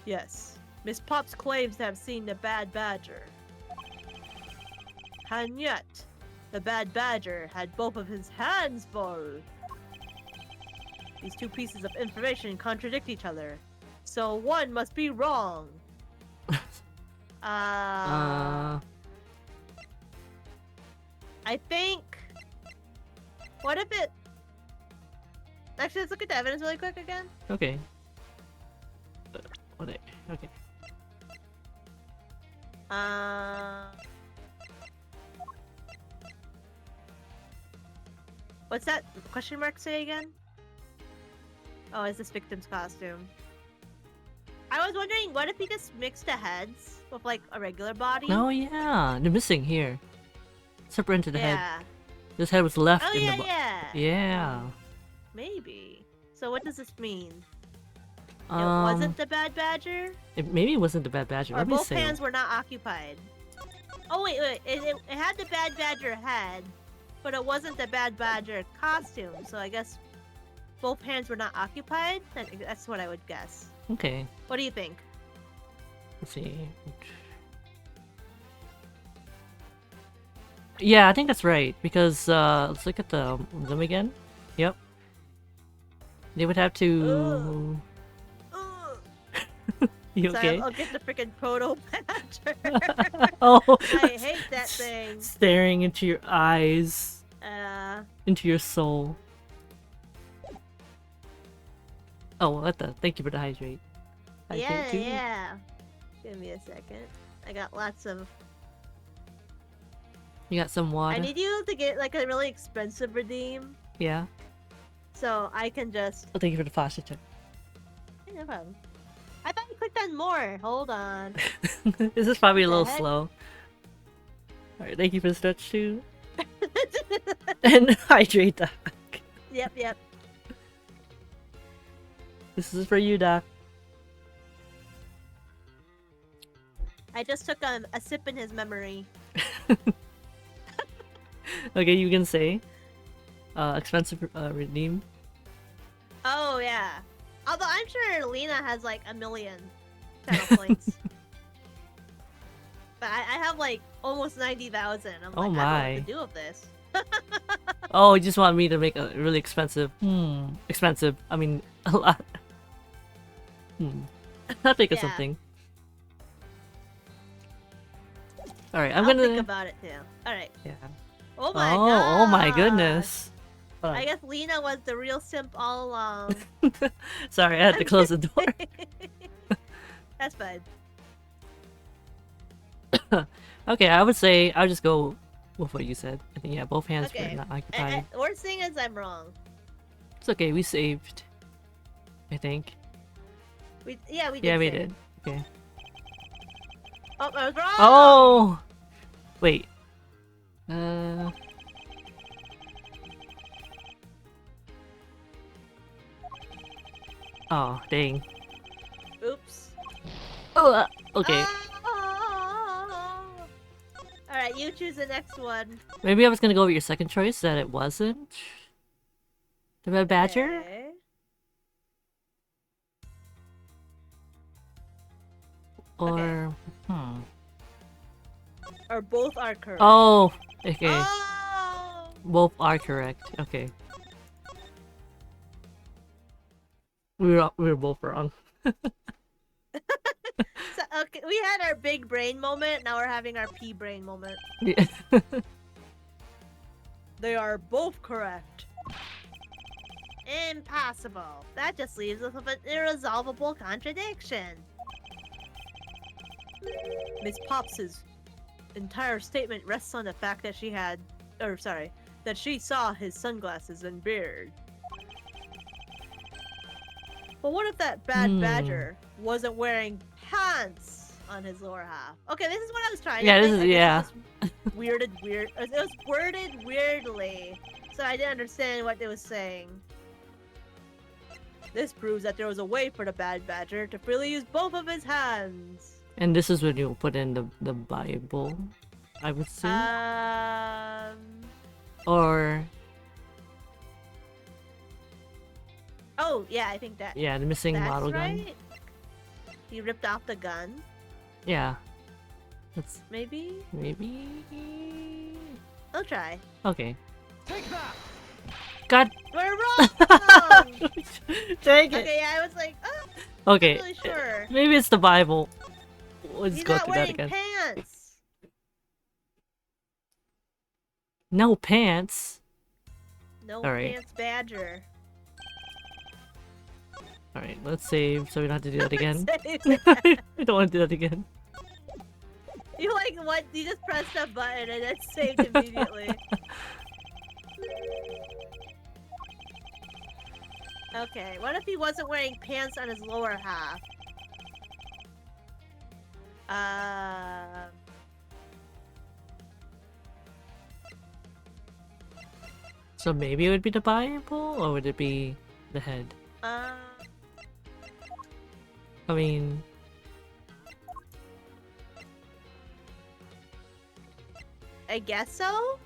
Yes, Miss Pops claims to have seen the Bad Badger. And yet, the Bad Badger had both of his hands full. These two pieces of information contradict each other, so one must be wrong. I think... What if it... Actually, let's look at the evidence really quick again. Okay. Okay. What's that question mark say again? Oh, is this victim's costume? I was wondering, what if he just mixed the heads with like a regular body? Oh yeah, they're missing here. Separated the head. Yeah. This head was left Oh in yeah, the yeah. Yeah. Maybe. So what does this mean? It Um, wasn't the Bad Badger? maybe it wasn't the bad badger. Or Let me both see. hands were not occupied? Oh wait. It had the Bad Badger head, but it wasn't the Bad Badger costume. So I guess both hands were not occupied? That's what I would guess. Okay. What do you think? Let's see. Yeah, I think that's right because let's look at them again. Yep. They would have to. Ugh. You So okay? I'll get the freaking Proto Badger. Oh. I hate that thing. Staring into your eyes, into your soul. Oh, what the? Thank you for the hydrate. Hydrate too? Yeah. Give me a second. I got lots of... You got some water? I need you to get like a really expensive redeem, Yeah. so I can just... Oh, thank you for the flash check. Hey, no problem. I thought you clicked on more. Hold on. This is probably a the little heck? slow. Alright, thank you for the stretch too. And hydrate, Doc. Yep. This is for you, Doc. I just took a sip in his memory. Okay, you can say. Expensive redeem. Oh, yeah. Although I'm sure Lena has like 1 million channel points. But I have like almost 90,000. I'm Oh like, I don't know my. what to do with this. Oh, you just want me to make a really expensive. Expensive. I mean, a lot. I'll think of Yeah. something. Alright, I'm I'll gonna. think about it too. Alright. Yeah. Oh my god. Oh my goodness. Hold on. I guess Lena was the real simp all along. Sorry, I had to close the door. That's fine. Okay, I would say I'll just go with what you said. I think, yeah, both hands Okay. were not occupied. Worst thing is I'm wrong. It's okay, we saved. I think. We did. Yeah, we save. did. Okay. Oh, I was wrong. Oh! Wait. Oh, dang. Oops. Okay. Alright, you choose the next one. Maybe I was gonna go with your second choice that it wasn't the red badger. Okay. Or Or both are correct. oh, okay. Oh! Both are correct. Okay. We were both wrong. So, okay, we had our big brain moment. Now we're having our pea brain moment. Yeah. They are both correct. Impossible. That just leaves us with an irresolvable contradiction. Miss Pops's entire statement rests on the fact that that she saw his sunglasses and beard. But what if that bad badger wasn't wearing pants on his lower half? Okay, this is what I was trying Yeah, to this think. is- yeah. It was worded weirdly, so I didn't understand what it was saying. This proves that there was a way for the bad badger to freely use both of his hands. And this is when you put in the Bible, I would say, or Oh yeah, I think that. yeah, the missing That's model right. gun. He ripped off the gun, Yeah, that's maybe. maybe I'll try. okay. Take that! God, We're wrong. dang it. Okay, yeah, I was like, oh, Okay, I'm not really sure. maybe it's the Bible. Let's He's go not through that wearing again. pants. No pants. No Alright. pants badger. All right, let's save so we don't have to do that again. Save. I don't want to do that again. You like what? You just pressed a button and it saved immediately. Okay, what if he wasn't wearing pants on his lower half? So maybe it would be the Bible, or would it be the head? I mean, I guess so?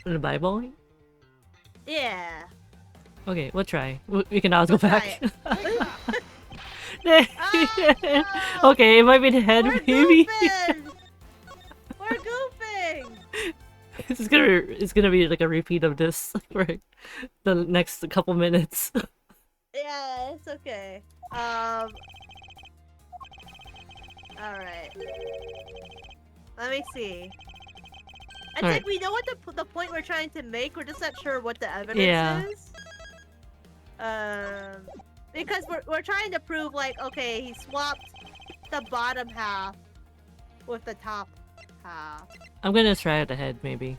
the Bible. Yeah. Okay, we'll try. We can always go We'll back. Oh! Okay, it might be the head, We're maybe. goofing! We're goofing! It's gonna be like a repeat of this for the next couple minutes. Yeah, it's okay. Alright. Let me see. I Alright. think we know what the point we're trying to make. We're just not sure what the evidence Yeah. is. Because we're trying to prove like, okay, he swapped the bottom half with the top half. I'm gonna try the head, maybe.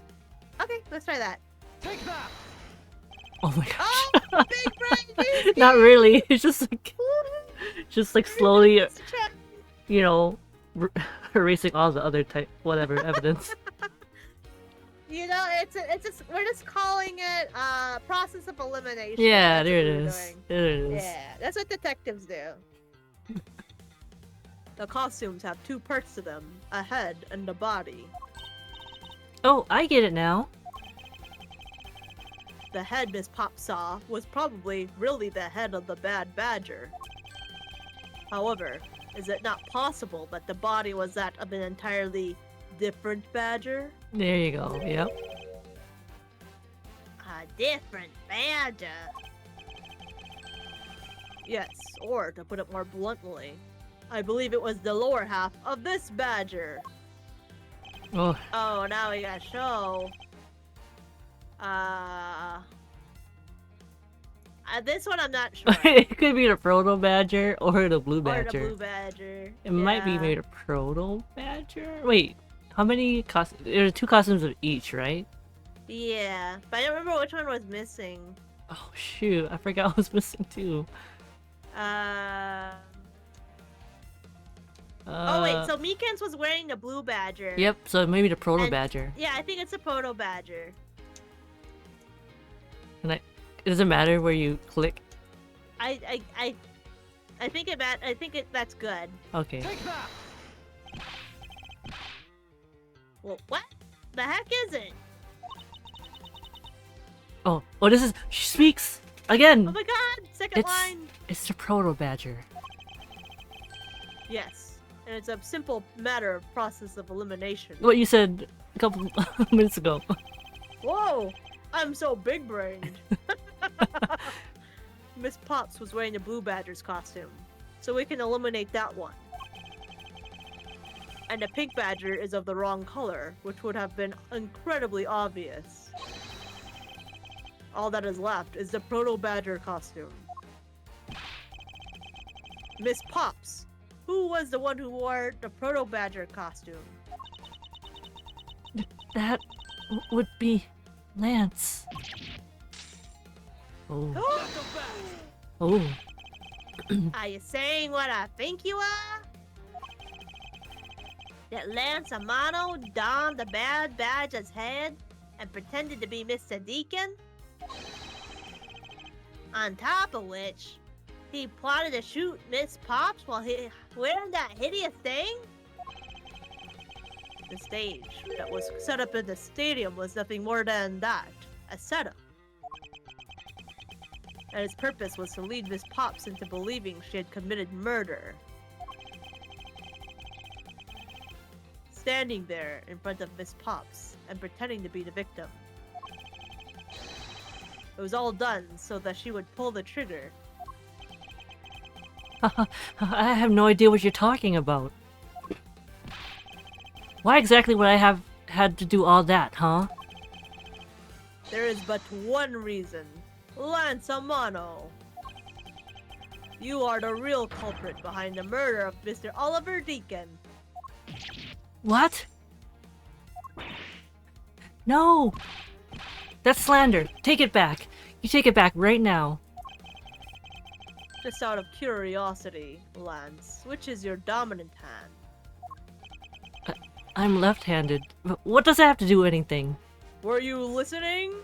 Okay, let's try that. Take that! Oh my gosh. Oh, big brain! Not really. It's just like slowly, Let's check. you know, erasing all the other type, whatever evidence. You know, we're just calling it process of elimination. Yeah, That's there it what we're is. doing. There it is. Yeah, that's what detectives do. The costumes have two parts to them, a head and a body. Oh, I get it now. The head Miss Pop saw was probably really the head of the bad badger. However, Is it not possible that the body was that of an entirely different badger? There you go. Yep. A different badger. Yes, or to put it more bluntly, I believe it was the lower half of this badger. Oh, Oh, now we gotta show. This one I'm not sure. it could be the proto badger or the blue Or badger. the blue badger. It might be Yeah. made of proto badger. Wait, how many costumes? There are 2 costumes of each, right? Yeah, but I don't remember which one was missing. Oh shoot, I forgot I was missing 2. Oh wait, so Meekins was wearing the blue badger. Yep, so maybe the proto And- badger. Yeah, I think it's a proto badger. And it doesn't matter where you click. I think that's good. Okay. Take that! Well, what the heck is it? Oh, this is. She speaks again. Oh my god! Second It's- line. It's the proto badger. Yes, and it's a simple matter of process of elimination. What you said a couple minutes ago. Whoa! I'm so big-brained. Miss Pops was wearing the blue badger's costume, so we can eliminate that one. And the pink badger is of the wrong color, which would have been incredibly obvious. All that is left is the proto badger costume. Miss Pops, who was the one who wore the proto badger costume? That would be Lance. Oh. Not the best! Oh. Are you saying what I think you are? That Lance Amano donned the bad badge as head and pretended to be Mr. Deacon? On top of which, he plotted to shoot Miss Pops while he wearing that hideous thing? The stage that was set up in the stadium was nothing more than that, a setup. And its purpose was to lead Miss Pops into believing she had committed murder. Standing there in front of Miss Pops and pretending to be the victim. It was all done so that she would pull the trigger. I have no idea what you're talking about. Why exactly would I have had to do all that, huh? There is but one reason. Lance Amano. You are the real culprit behind the murder of Mr. Oliver Deacon. What? No! That's slander. Take it back. You take it back right now. Just out of curiosity, Lance, which is your dominant hand? I'm left-handed. What does that have to do with anything? Were you listening?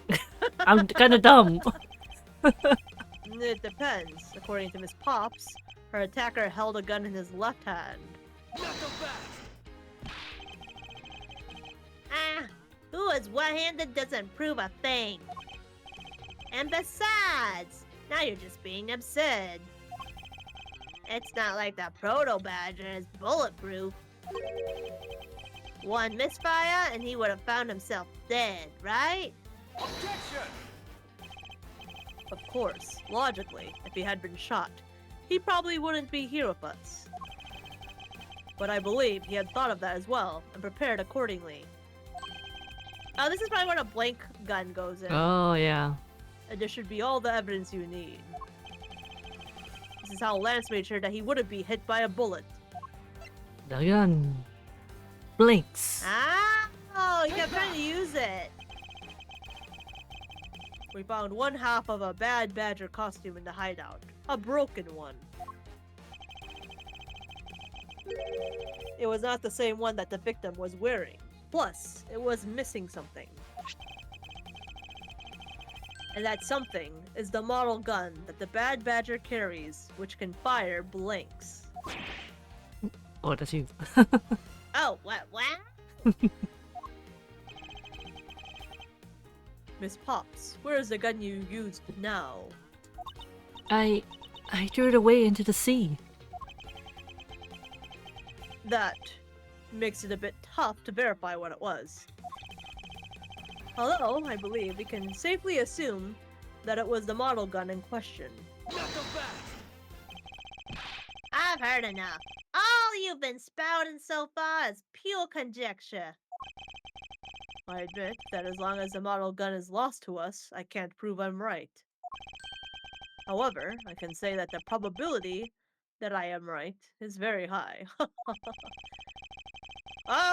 I'm kinda dumb. It depends. According to Miss Pops, her attacker held a gun in his left hand. Not the best! Ah, who is one-handed doesn't prove a thing. And besides, now you're just being absurd. It's not like the Proto Badger is bulletproof. One misfire and he would have found himself dead, right? Objection! Of course, logically, if he had been shot, he probably wouldn't be here with us. But I believe he had thought of that as well and prepared accordingly. Oh, this is probably when a blank gun goes in. Oh, yeah. And there should be all the evidence you need. This is how Lance made sure that he wouldn't be hit by a bullet. The gun blinks. Ah! Oh, he kept trying to use it. We found one half of a bad badger costume in the hideout. A broken one. It was not the same one that the victim was wearing. Plus, it was missing something. And that something is the model gun that the bad badger carries, which can fire blanks. Oh, that's you. Oh, what? Miss Pops, where is the gun you used now? I threw it away into the sea. That makes it a bit tough to verify what it was. Although, I believe we can safely assume that it was the model gun in question. Not so fast. I've heard enough. All you've been spouting so far is pure conjecture. I admit that as long as the model gun is lost to us, I can't prove I'm right. However, I can say that the probability that I am right is very high.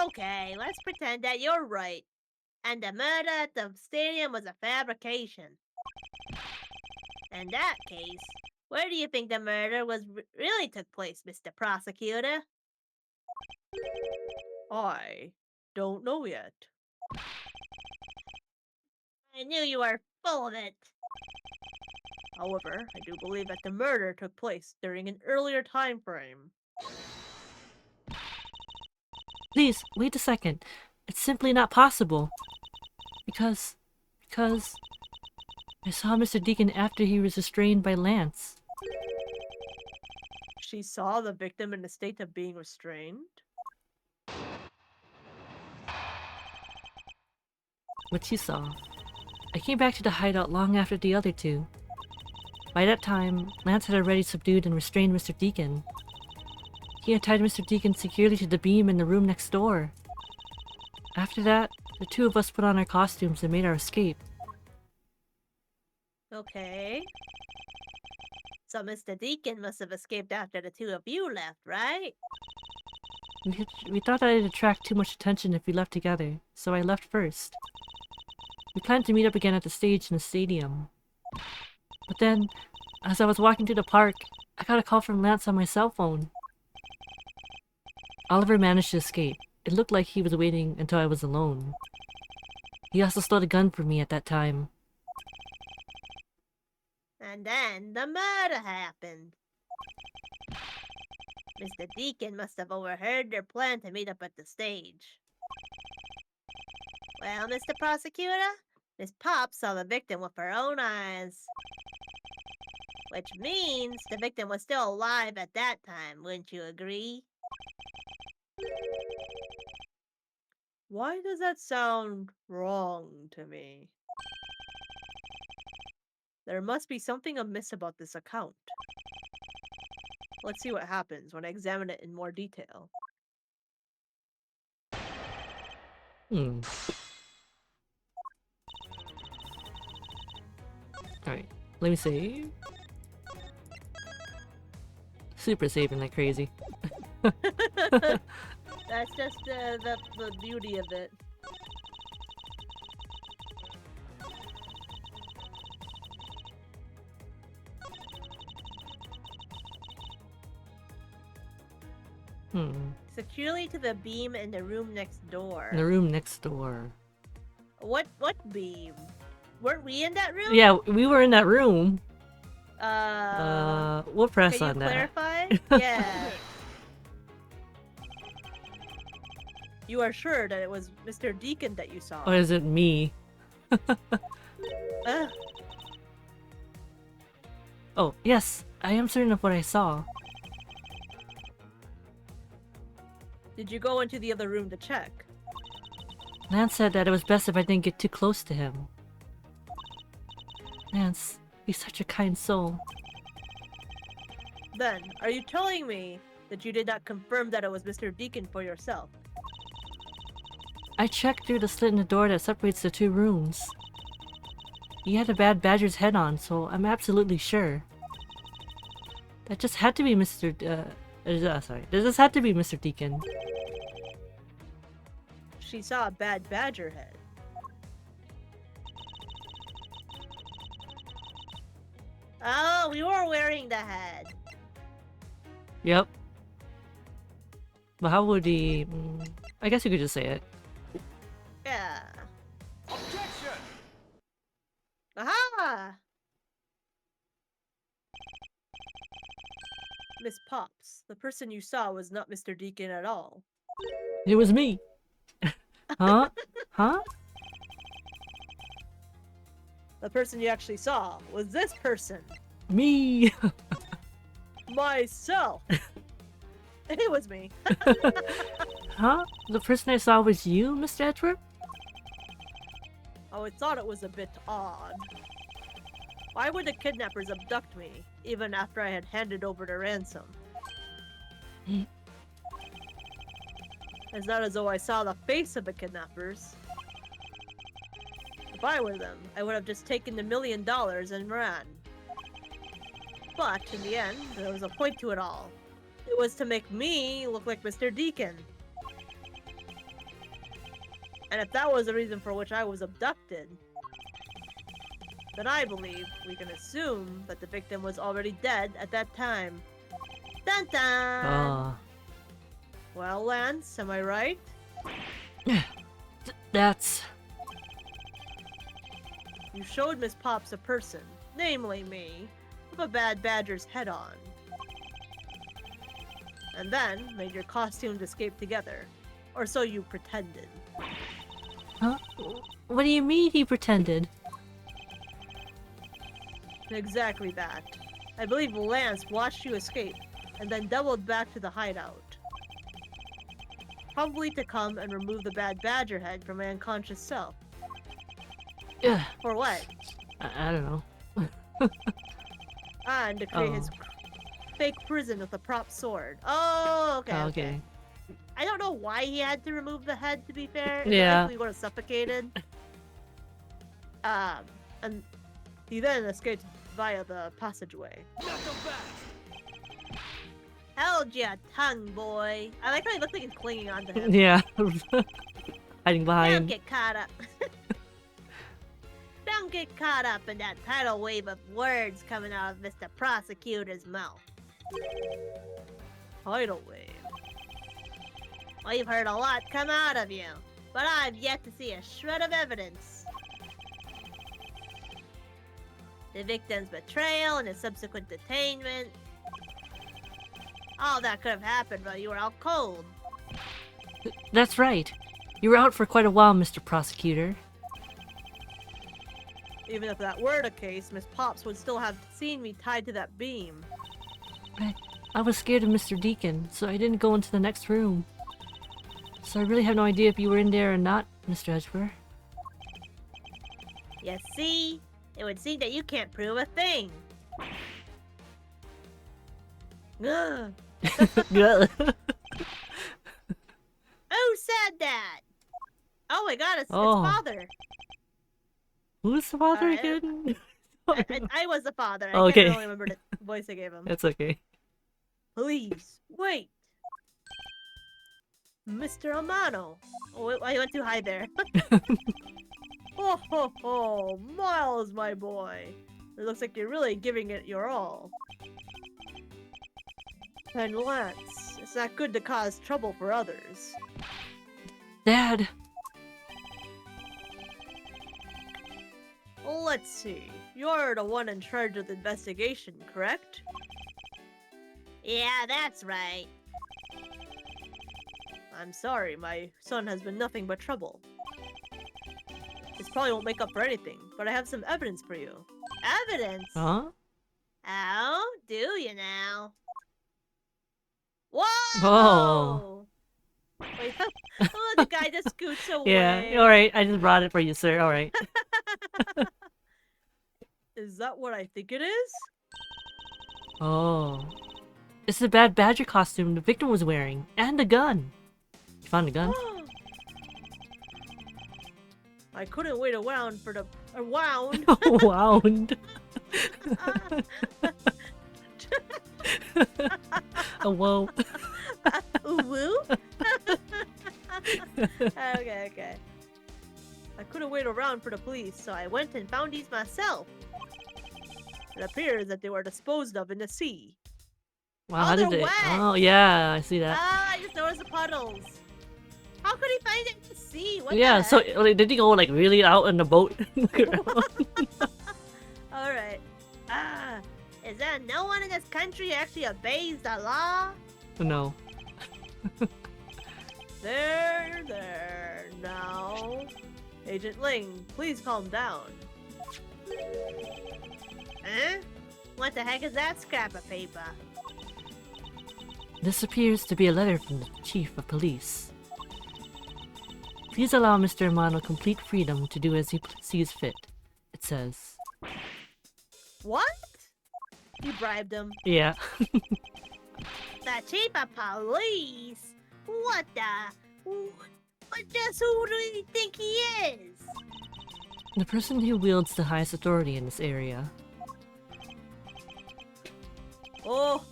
Okay, let's pretend that you're right, and the murder at the stadium was a fabrication. In that case, where do you think the murder really took place, Mr. Prosecutor? I don't know yet. I knew you were full of it. However, I do believe that the murder took place during an earlier time frame. Please, wait a second. It's simply not possible. Because I saw Mr. Deacon after he was restrained by Lance. She saw the victim in a state of being restrained? What she saw. I came back to the hideout long after the other two. By that time, Lance had already subdued and restrained Mr. Deacon. He had tied Mr. Deacon securely to the beam in the room next door. After that, the two of us put on our costumes and made our escape. Okay. So Mr. Deacon must have escaped after the two of you left, right? We thought that it'd attract too much attention if we left together, so I left first. We planned to meet up again at the stage in the stadium. But then, as I was walking through the park, I got a call from Lance on my cell phone. Oliver managed to escape. It looked like he was waiting until I was alone. He also stole a gun from me at that time. And then the murder happened. Mr. Deacon must have overheard their plan to meet up at the stage. Well, Mr. Prosecutor, Miss Pop saw the victim with her own eyes. Which means the victim was still alive at that time, wouldn't you agree? Why does that sound wrong to me? There must be something amiss about this account. Let's see what happens when I examine it in more detail. Alright, let me save. Super saving like crazy. That's just the beauty of it. Securely to the beam in the room next door. In the room next door. What beam? Weren't we in that room? Yeah, we were in that room. We'll press can on you that. clarify? Yeah. You are sure that it was Mr. Deacon that you saw? Or is it me? Ugh. Oh, yes, I am certain of what I saw. Did you go into the other room to check? Lance said that it was best if I didn't get too close to him. Lance, he's such a kind soul. Then, are you telling me that you did not confirm that it was Mr. Deacon for yourself? I checked through the slit in the door that separates the two rooms. He had a bad badger's head on, so I'm absolutely sure. That just had to be Mr. Sorry. This just had to be Mr. Deacon. She saw a bad badger head. Oh, we were wearing the head. Yep. But how would he... I guess you could just say it. Yeah. Objection! Aha! Miss Pops, the person you saw was not Mr. Deacon at all. It was me. Huh? Huh? The person you actually saw was this person. Me! Myself. It was me. Huh? The person I saw was you, Mr. Edgeworth? Oh, I thought it was a bit odd. Why would the kidnappers abduct me, even after I had handed over the ransom? It's not as though I saw the face of the kidnappers. If I were them, I would have just taken the $1 million and ran. But in the end, there was a point to it all. It was to make me look like Mr. Deacon. And if that was the reason for which I was abducted, then I believe we can assume that the victim was already dead at that time. Dun dun! Oh. Well, Lance, am I right? That's... You showed Miss Pops a person, namely me, with a bad badger's head on. And then made your costumes escape together. Or so you pretended. Huh? What do you mean he pretended? Exactly that. I believe Lance watched you escape, and then doubled back to the hideout. Probably to come and remove the bad badger head from my unconscious self. Ugh, For what? I don't know. And to create his fake prison with a prop sword. Oh, okay. Oh, okay. I don't know why he had to remove the head, to be fair. Yeah. We would have suffocated. And he then escaped via the passageway. Knock him back. Held ya tongue, boy. I like how he looks like he's clinging onto him. Yeah. Hiding Don't behind. get caught up. Don't get caught up in that tidal wave of words coming out of Mr. Prosecutor's mouth. Tidal wave. We've heard a lot come out of you, but I've yet to see a shred of evidence. The victim's betrayal and his subsequent detainment. All that could have happened while you were out cold. That's right. You were out for quite a while, Mr. Prosecutor. Even if that were the case, Miss Pops would still have seen me tied to that beam. I was scared of Mr. Deacon, so I didn't go into the next room. So I really have no idea if you were in there or not, Mr. Edgeworth. You see? It would seem that you can't prove a thing. Ugh. Ugh. Who said that? Oh my god, it's Oh. father. Who's the father Alright. again? I was the father. I Okay. can't really remember the voice I gave him. That's okay. Please, wait. Mr. Amano. Oh, I went too high there. Ho ho ho, Miles, my boy. It looks like you're really giving it your all. And Lance, it's not good to cause trouble for others. Dad! Let's see. You're the one in charge of the investigation, correct? Yeah, that's right. I'm sorry, my son has been nothing but trouble. This probably won't make up for anything, but I have some evidence for you. Evidence? Huh? Oh, do you now? Whoa! Oh. Wait, oh, the guy just scoots away. Yeah, alright, I just brought it for you, sir, alright. Is that what I think it is? Oh. It's the bad badger costume the victim was wearing, and a gun. You found a gun? I couldn't wait around for the wound. Wound. Oh, whoa. Woo? Okay. I couldn't wait around for the police, so I went and found these myself. It appears that they were disposed of in the sea. Wow, Oh, how did they're they? wet. Oh, yeah, I see that. Ah, I just noticed the puddles. How could he find it in the sea? What Yeah, the so heck? like, did he go like really out in the boat? Look around? Alright. Is there no one in this country who actually obeys the law? No. There, now. Agent Ling, please calm down. Huh? What the heck is that scrap of paper? This appears to be a letter from the chief of police. Please allow Mr. Amano complete freedom to do as he sees fit, it says. What? You bribed him. Yeah. The chief of police? What the? But just who do you think he is? The person who wields the highest authority in this area. Oh,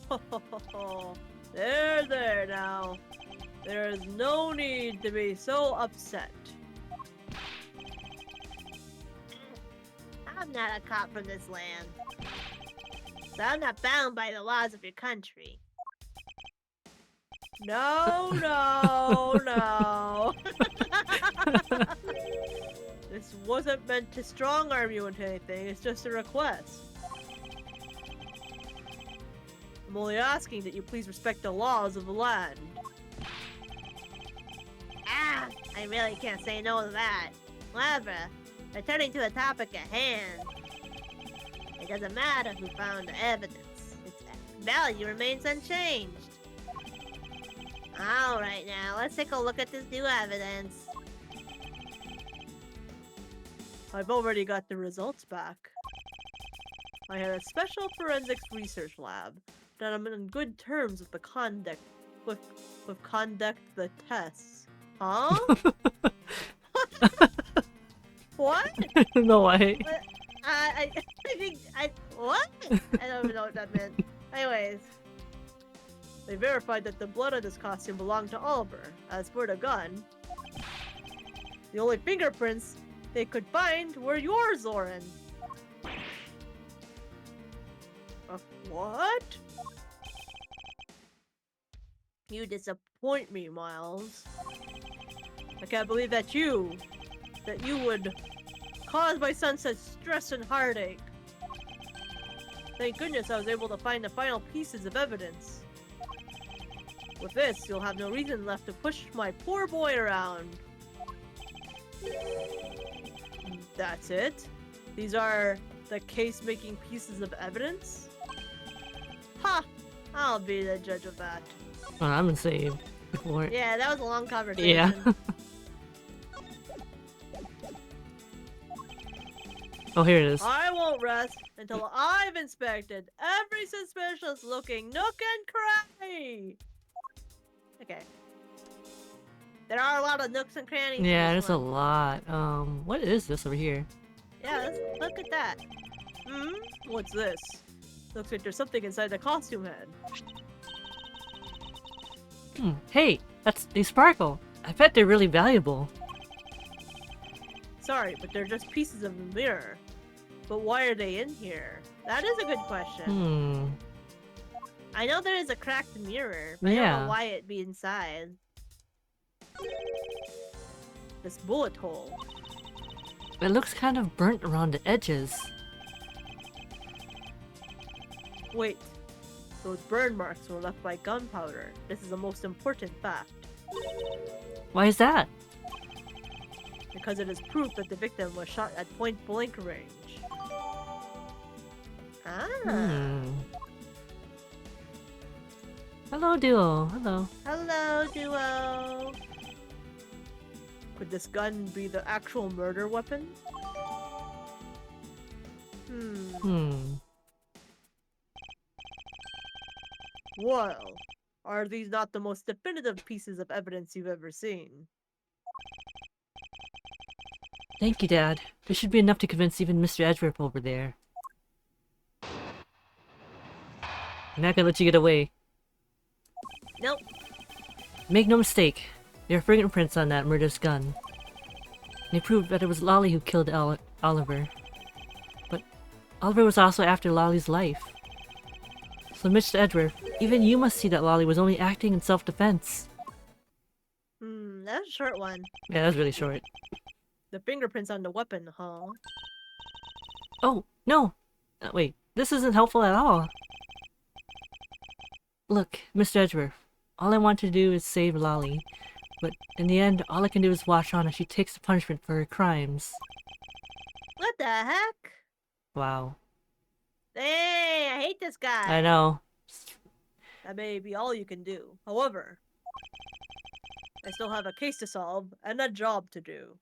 there now. There's no need to be so upset. I'm not a cop from this land, so I'm not bound by the laws of your country. No, no, no. This wasn't meant to strong arm you into anything, it's just a request. I'm only asking that you please respect the laws of the land. Ah, I really can't say no to that. However, returning to the topic at hand, it doesn't matter who found the evidence. Its value remains unchanged. Alright now, let's take a look at this new evidence. I've already got the results back. I had a special forensics research lab that I'm in good terms with the conduct the tests. Huh? What? No way. I think what? I don't even know what that meant. Anyways, they verified that the blood on this costume belonged to Oliver. As for the gun, the only fingerprints they could find were yours, Zoran. What? You disappoint me, Miles. I can't believe that you would cause my son such stress and heartache. Thank goodness I was able to find the final pieces of evidence. With this, you'll have no reason left to push my poor boy around. That's it? These are the case-making pieces of evidence? Ha! I'll be the judge of that. Oh, I'm been saved before. Yeah, that was a long conversation. Yeah. Oh, here it is. I won't rest until I've inspected every suspicious looking nook and cranny. Okay. There are a lot of nooks and crannies. Yeah, in there's this a one. lot. What is this over here? Yeah, let's look at that. What's this? Looks like there's something inside the costume head. Hey, they sparkle. I bet they're really valuable. Sorry, but they're just pieces of the mirror. But why are they in here? That is a good question. I know there is a cracked mirror, but I don't Yeah. know why it'd be inside. This bullet hole. It looks kind of burnt around the edges. Wait, those burn marks were left by gunpowder. This is the most important fact, Why is that? because it is proof that the victim was shot at point-blank range. Ah. Hello, Duo. Hello. Hello, Duo. Could this gun be the actual murder weapon? Well, are these not the most definitive pieces of evidence you've ever seen? Thank you, Dad. This should be enough to convince even Mr. Edgeworth over there. I'm not gonna let you get away. Nope. Make no mistake, there are fingerprints on that murderous gun. They prove that it was Lolly who killed Oliver. But Oliver was also after Lolly's life. So Mr. Edgeworth, even you must see that Lolly was only acting in self-defense. That's a short one. Yeah, that's really short. The fingerprints on the weapon, huh? Oh, no! Wait, this isn't helpful at all. Look, Mr. Edgeworth, all I want to do is save Lolly, but in the end, all I can do is watch on as she takes the punishment for her crimes. What the heck? Wow. Hey, I hate this guy. I know. That may be all you can do. However, I still have a case to solve and a job to do.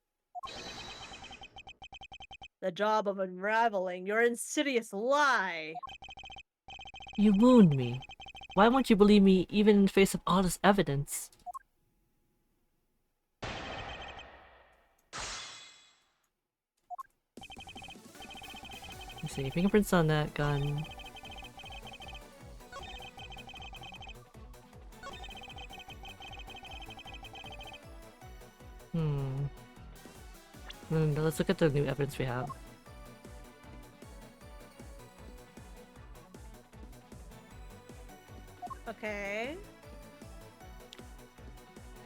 The job of unraveling your insidious lie. You wound me. Why won't you believe me even in the face of all this evidence? Let's see, fingerprints on that gun. Let's look at the new evidence we have. Okay.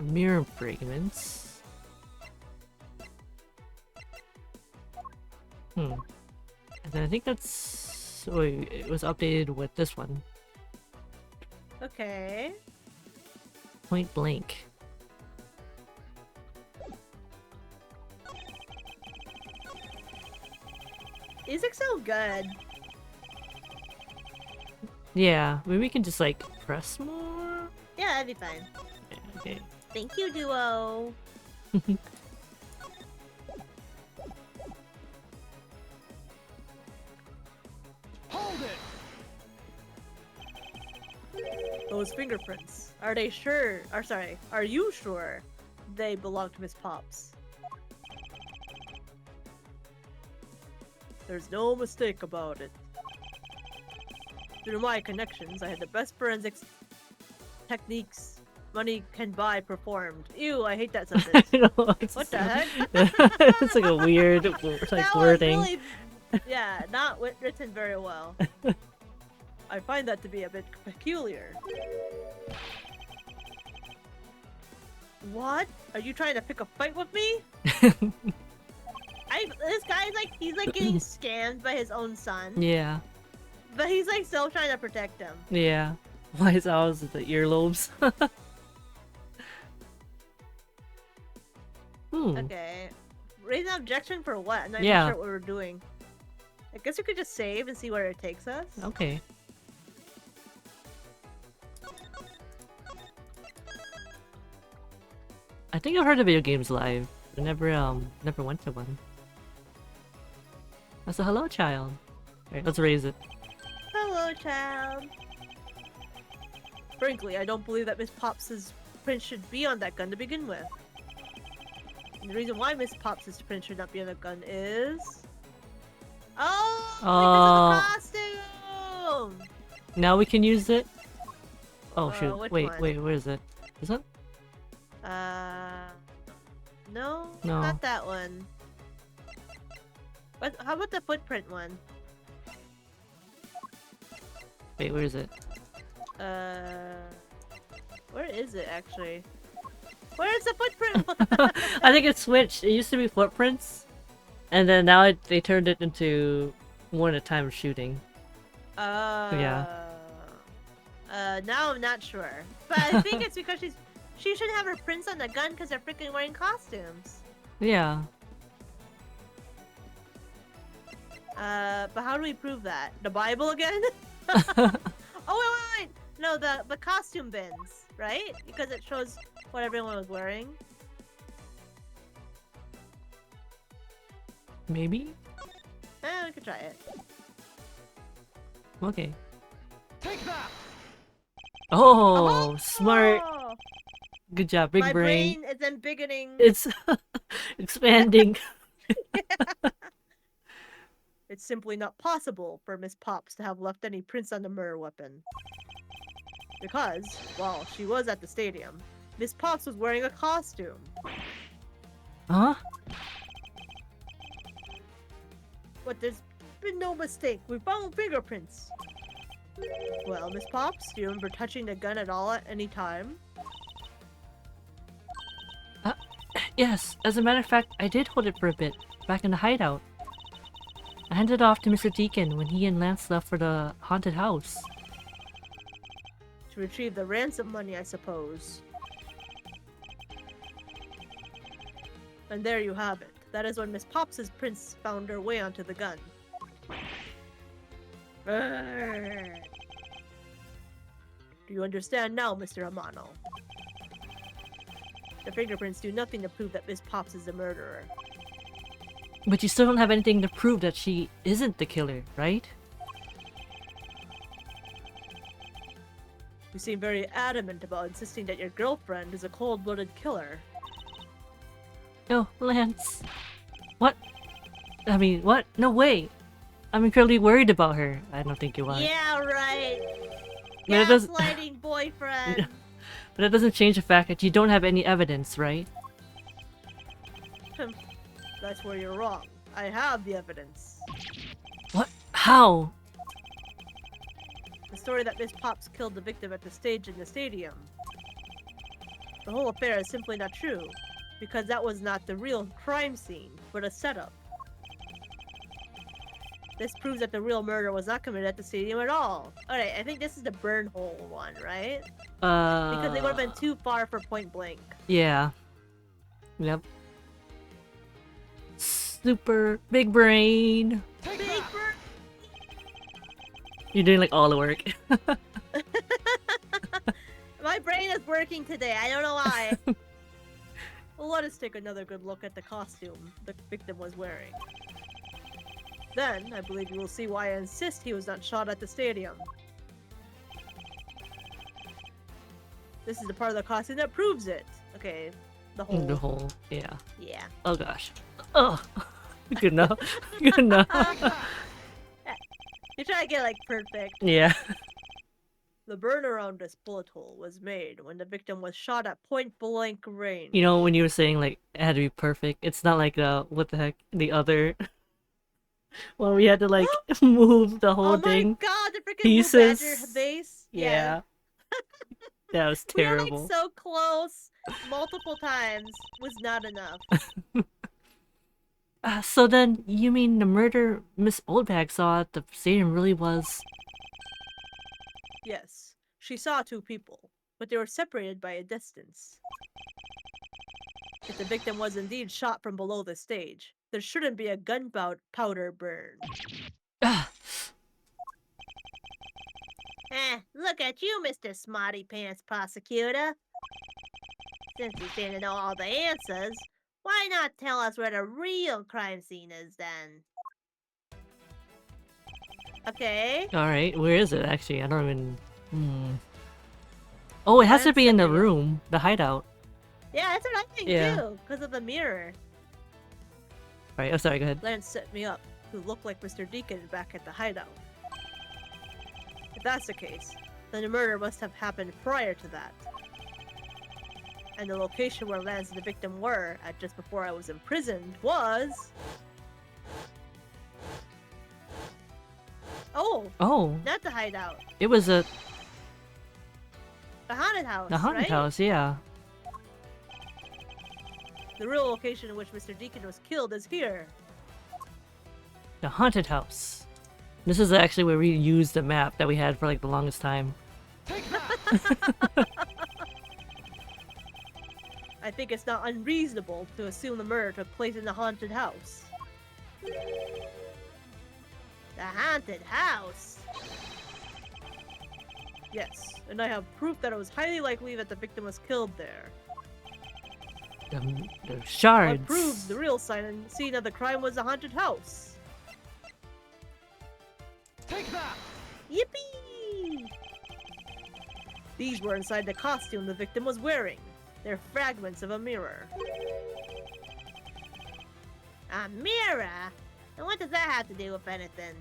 Mirror fragments. And then I think that's... Wait, it was updated with this one. Okay. Point blank. These look so good. Yeah, maybe we can just like press more? Yeah, that'd be fine. Yeah, okay. Thank you, Duo. Hold it! Those fingerprints. Are they sure? Or sorry, are you sure they belong to Miss Pops? There's no mistake about it. Through my connections, I had the best forensics techniques money can buy performed. Ew, I hate that sentence. I know, it's What the heck? it's like a weird like That was wording. really, yeah, not written very well. I find that to be a bit peculiar. What? Are you trying to pick a fight with me? This guy's like, he's like getting scammed by his own son, Yeah, but he's like still trying to protect him. yeah. Why is ours the earlobes? Okay. Raise an objection for what? I'm not Yeah. even sure what we're doing. I guess we could just save and see where it takes us. Okay. I think I've heard of video games live. I never went to one. That's a hello child. Alright, let's raise it. Hello, child. Frankly, I don't believe that Miss Pops' print should be on that gun to begin with. And the reason why Miss Pops' print should not be on the gun is... Oh! Because of the costume! Now we can use it? Oh shoot. which Wait, one? wait, where is it? Is that? No, No. not that one. But how about the footprint one? Wait, where is it? Where is it actually? Where's the footprint one? I think it switched. It used to be footprints, and then now they turned it into one at a time shooting. Yeah. Now I'm not sure, but I think it's because she should have her prints on the gun because they're freaking wearing costumes. Yeah. But how do we prove that? The Bible again? Oh wait! No, the costume bins, right? Because it shows what everyone was wearing. Maybe? We could try it. Okay. Take that! Oh, smart. Oh, Good job, big my brain. brain is embiggening. It's expanding. It's simply not possible for Miss Pops to have left any prints on the murder weapon. Because, while she was at the stadium, Miss Pops was wearing a costume. Huh? But there's been no mistake. We found fingerprints. Well, Miss Pops, do you remember touching the gun at all at any time? Yes, as a matter of fact, I did hold it for a bit, back in the hideout. I handed it off to Mr. Deacon when he and Lance left for the haunted house. To retrieve the ransom money, I suppose. And there you have it. That is when Miss Pops' prints found their way onto the gun. Do you understand now, Mr. Amano? The fingerprints do nothing to prove that Miss Pops is the murderer. But you still don't have anything to prove that she isn't the killer, right? You seem very adamant about insisting that your girlfriend is a cold-blooded killer. No, Lance. What? I mean, what? No way. I'm incredibly worried about her. I don't think you are. Yeah, right. But it doesn't- Gaslighting boyfriend. But that doesn't change the fact that you don't have any evidence, right? That's where you're wrong. I have the evidence. What? How? The story that Miss Pops killed the victim at the stage in the stadium. The whole affair is simply not true, because that was not the real crime scene, but a setup. This proves that the real murder was not committed at the stadium at all. Alright, I think this is the burn hole one, right? Because they would have been too far for point blank. Yeah. Yep. Super big brain. Take Big that! burn. You're doing like all the work. My brain is working today. I don't know why. Well, let us take another good look at the costume the victim was wearing. Then, I believe you will see why I insist he was not shot at the stadium. This is the part of the costume that proves it. Okay, the whole. The whole, yeah. Yeah. Oh gosh. Oh. Good enough. Good enough. You try to get like perfect. Yeah. The burn around this bullet hole was made when the victim was shot at point blank range. You know when you were saying like it had to be perfect, it's not like what the heck the other. Well, we had to like move the whole oh thing. my god, the freaking Pieces. Blue Badger base. Yeah. That was We were terrible. like so close multiple times was not enough. So then, you mean the murder Miss Oldbag saw at the stadium really was... Yes, she saw two people, but they were separated by a distance. If the victim was indeed shot from below the stage, there shouldn't be a gunpowder burn. Look at you, Mr. Smarty Pants Prosecutor. Since you seem to know all the answers, why not tell us where the real crime scene is then? Okay. Alright, where is it actually? I don't even... Oh, it has to Let's be in the figure it out. room, the hideout. Yeah, that's what I think Yeah. too, because of the mirror. Alright, oh sorry, go ahead. Lance set me up, who looked like Mr. Deacon back at the hideout. If that's the case, then the murder must have happened prior to that. And the location where Lance and the victim were at just before I was imprisoned was... Oh, Oh, not the hideout. it was The haunted house, the haunted right? house, yeah. The real location in which Mr. Deacon was killed is here. The haunted house. This is actually where we used the map that we had for like the longest time. Take that! I think it's not unreasonable to assume the murder took place in the haunted house. The haunted house? Yes, and I have proof that it was highly likely that the victim was killed there. The What shards. proves the real scene of the crime was the haunted house. Take that! Yippee! These were inside the costume the victim was wearing. They're fragments of a mirror. A mirror? And what does that have to do with anything?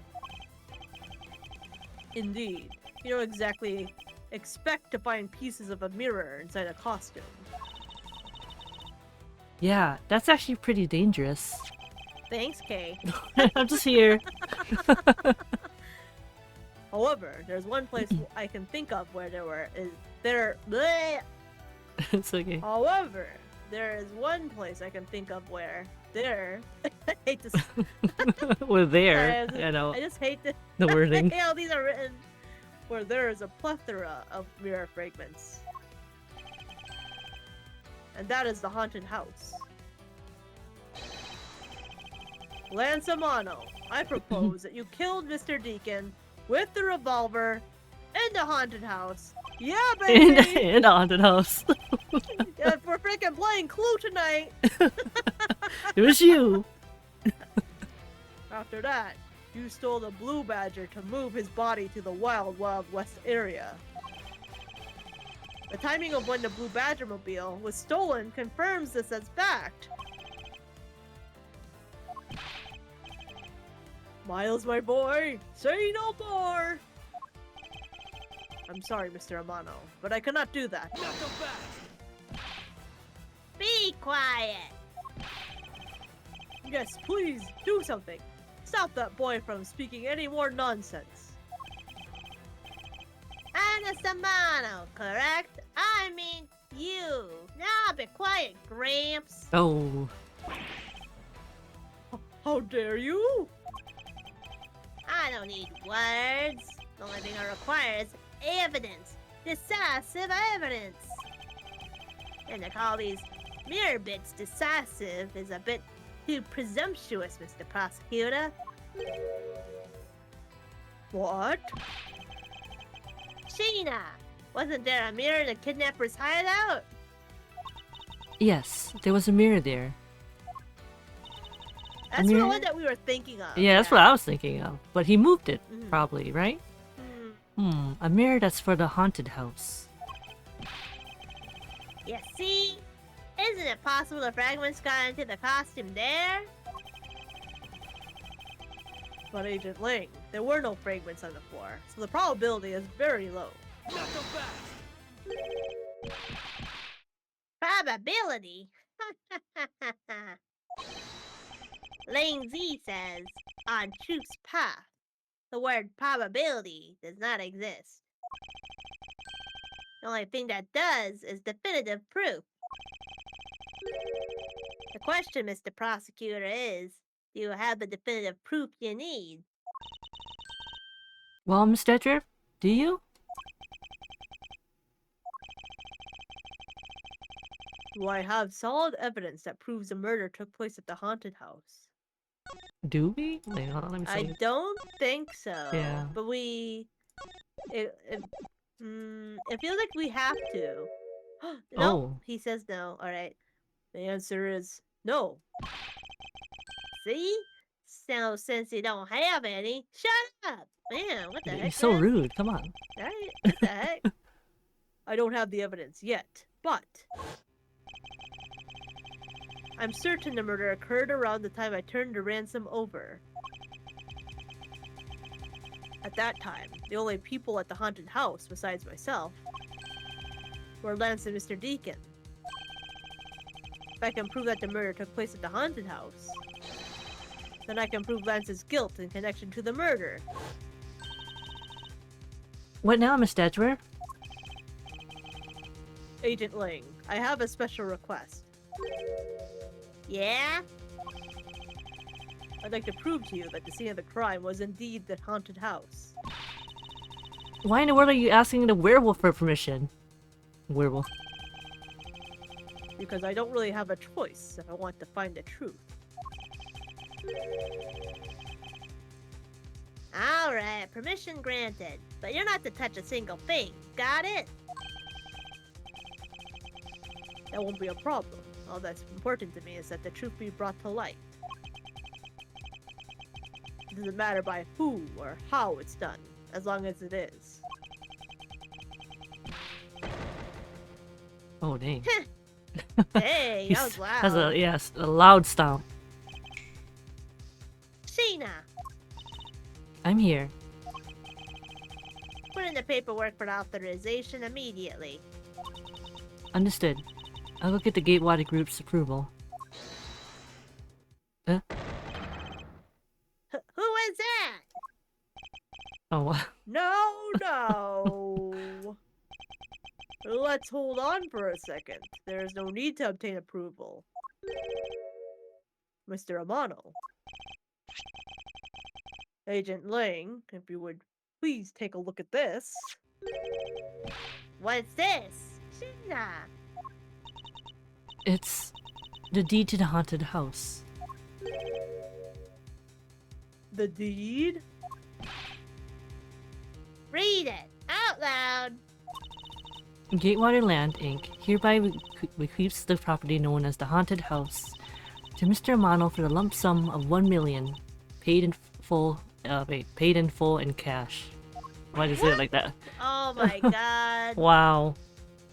Indeed. You don't exactly expect to find pieces of a mirror inside a costume. Yeah, that's actually pretty dangerous. Thanks, Kay. I'm just here. However, there's one place I can think of where bleh. It's okay. However, there is one place I can think of where there. I hate this. We're there. I You know, just hate this. the wording. How these are written. Where there is a plethora of mirror fragments. And that is the haunted house. Lance Amano, I propose that you killed Mr. Deacon with the revolver in the haunted house. Yeah, In, baby! in a haunted house. Yeah, we're freaking playing Clue tonight! It was you. After that, you stole the Blue Badger to move his body to the Wild Wild West area. The timing of when the Blue Badger mobile was stolen confirms this as fact. Miles, my boy, say no more! I'm sorry, Mr. Amano, but I cannot do that. Knock him back. Be quiet! Yes, please, do something. Stop that boy from speaking any more nonsense. Ernest Amano, correct? I mean, you. Now be quiet, Gramps. Oh. How dare you? I don't need words. The only thing I require is evidence. Decisive evidence. And to call these mirror bits decisive is a bit too presumptuous, Mr. Prosecutor. What? Sheena! Wasn't there a mirror in the kidnapper's hideout? Yes, there was a mirror there. That's the mirror? one that we were thinking of. Yeah, that's what I was thinking of. But he moved it, Mhm. probably, right? Hmm. A mirror that's for the haunted house. You see? Isn't it possible the fragments got into the costume there? But Agent Ling, there were no fragments on the floor, so the probability is very low. Knock him back. Probability? Ling Z says, on truth's path, the word probability does not exist. The only thing that does is definitive proof. The question, Mr. Prosecutor, is, do you have the definitive proof you need? Well, Miss Tetra, do you? Do I have solid evidence that proves the murder took place at the haunted house? Do we? Wait, hold on, let me I see. don't think so. Yeah. But it feels like we have to. No, Oh. he says no. All right. The answer is no. See? So since you don't have any, shut up. Man, what the heck? He's so man? rude. Come on. Right? What the heck? I don't have the evidence yet, but I'm certain the murder occurred around the time I turned the ransom over. At that time, the only people at the haunted house, besides myself, were Lance and Mr. Deacon. If I can prove that the murder took place at the haunted house, then I can prove Lance's guilt in connection to the murder. What now, Miss Tetra? Agent Ling, I have a special request. Yeah? I'd like to prove to you that the scene of the crime was indeed the haunted house. Why in the world are you asking the werewolf for permission? Werewolf. Because I don't really have a choice if I want to find the truth. Alright, permission granted. But you're not to touch a single thing. Got it? That won't be a problem. All that's important to me is that the truth be brought to light. It doesn't matter by who or how it's done, as long as it is. Oh, dang. Hey, that was loud. Has a, yes, a loud stomp. Sheena, I'm here. put in the paperwork for authorization immediately. Understood. I'll go get the Gatewater Group's approval. Who is that? Oh, No. Let's hold on for a second. There's no need to obtain approval. Mr. Amano. Agent Ling, if you would please take a look at this. What's this? Sheena. it's the deed to the haunted house. The deed? Read it out out loud. Gatewater Land, Inc. hereby bequeaths the property known as the Haunted House to Mr. Amano for the lump sum of 1 million, paid in full. Paid in full in cash. Why does it say it like that? Oh my god. Wow.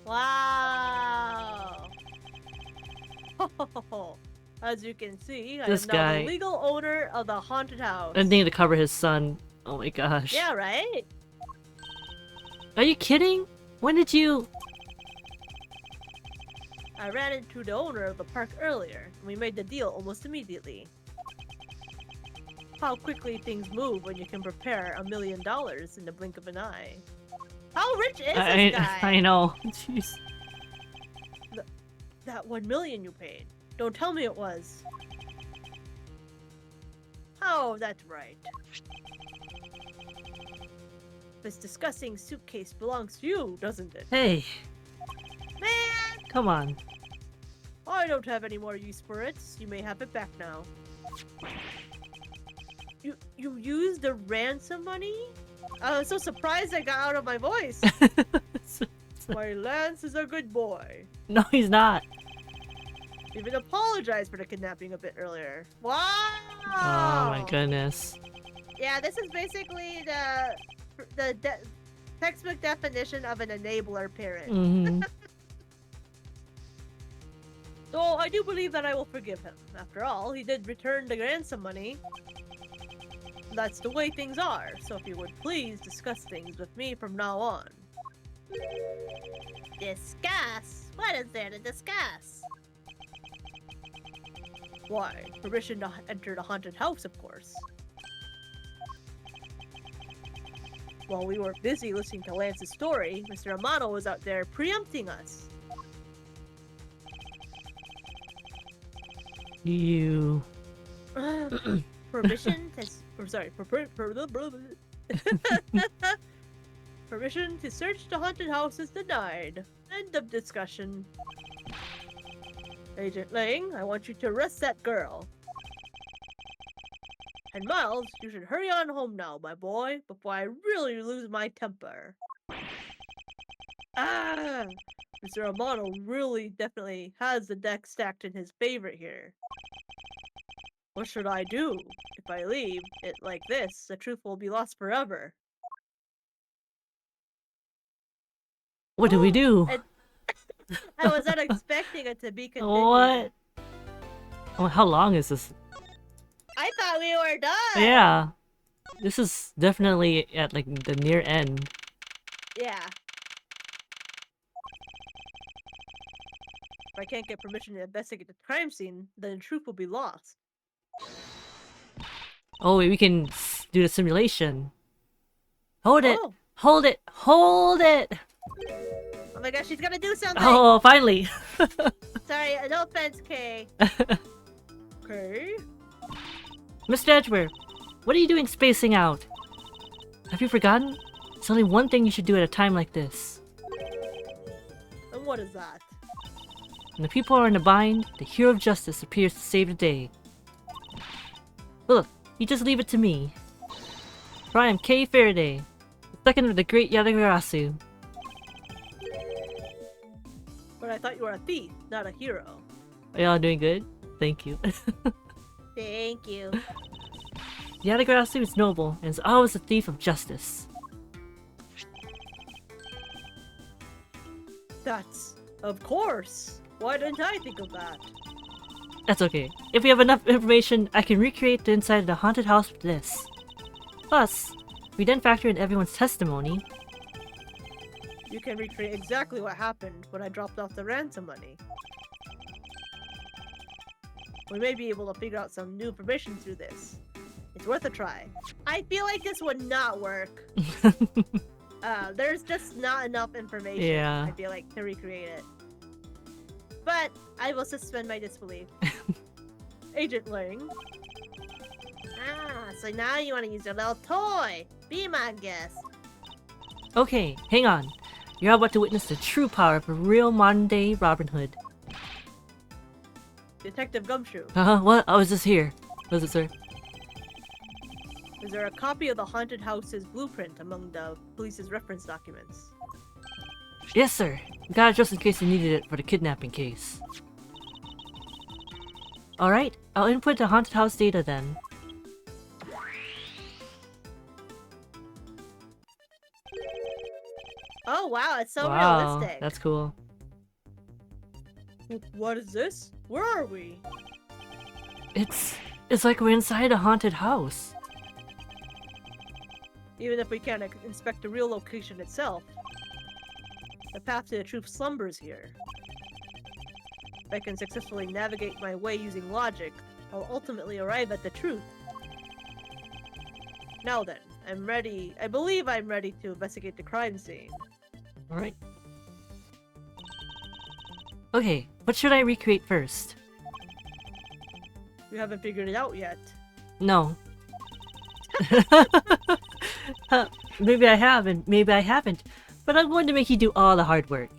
Wow. As you can see, I This am now guy- the legal owner of the haunted house. I need to cover his son. Oh my gosh. Yeah, right? Are you kidding? When did you? I ran into the owner of the park earlier, and we made the deal almost immediately. How quickly things move when you can prepare $1 million in the blink of an eye. How rich is this guy? I know. Jeez. That 1 million you paid. Don't tell me it was. Oh, that's right. This disgusting suitcase belongs to you, doesn't it? Hey, Man, come on. I don't have any more use for it. You may have it back now. You used the ransom money? I was so surprised I got out of my voice. My Lance is a good boy. No, he's not. Even apologized for the kidnapping a bit earlier. Wow! Oh my goodness. Yeah, this is basically the textbook definition of an enabler parent. Mm-hmm. So I do believe that I will forgive him. After all, he did return the ransom money. That's the way things are. So if you would please discuss things with me from now on. Discuss? What is there to discuss? Why? Permission to enter the haunted house, of course. While we were busy listening to Lance's story, Mr. Amano was out there preempting us. You. Permission to... Permission to search the haunted house is denied. End of discussion. Agent Lang, I want you to arrest that girl. And Miles, you should hurry on home now, my boy, before I really lose my temper. Ah! Mr. Amano really definitely has the deck stacked in his favor here. What should I do? If I leave it like this, the truth will be lost forever. What do we do? I was not expecting it to be continued. What? Oh, how long is this? I thought we were done! Yeah. This is definitely at like the near end. Yeah. If I can't get permission to investigate the crime scene, then the truth will be lost. Oh, wait, we can do the simulation. Hold it! Oh. Hold it! Hold it! Oh my gosh, she's gonna do something! Oh, finally! Sorry, no offense, Kay. Okay. Mr. Edgeworth, what are you doing spacing out? Have you forgotten? There's only one thing you should do at a time like this. And what is that? When the people are in a bind, the hero of justice appears to save the day. Look, you just leave it to me. For I am Kay Faraday, the second of the great Yatagarasu. But I thought you were a thief, not a hero. Are y'all doing good? Thank you. Thank you. Yatagarasu is noble and is always a thief of justice. That's... of course! Why didn't I think of that? That's okay. If we have enough information, I can recreate the inside of the haunted house with this. Plus, if we then factor in everyone's testimony. You can recreate exactly what happened when I dropped off the ransom money. We may be able to figure out some new information through this. It's worth a try. I feel like this would not work. There's just not enough information, Yeah. I feel like, to recreate it. But I will suspend my disbelief. Agent Lang. Ah, so now you want to use your little toy. Be my guest. Okay, hang on. You're about to witness the true power of a real modern-day Robin Hood. Detective Gumshoe. What? I was just here. What is it, sir? Is there a copy of the haunted house's blueprint among the police's reference documents? Yes, sir. Got it just in case you needed it for the kidnapping case. Alright, I'll input the haunted house data then. Oh wow, it's so Wow, realistic. that's cool. What is this? Where are we? It's like we're inside a haunted house. Even if we can't inspect the real location itself, the path to the truth slumbers here. If I can successfully navigate my way using logic, I'll ultimately arrive at the truth. Now then, I'm ready. I believe I'm ready to investigate the crime scene. Alright. Okay, what should I recreate first? You haven't figured it out yet. No. Maybe I have and maybe I haven't, but I'm going to make you do all the hard work.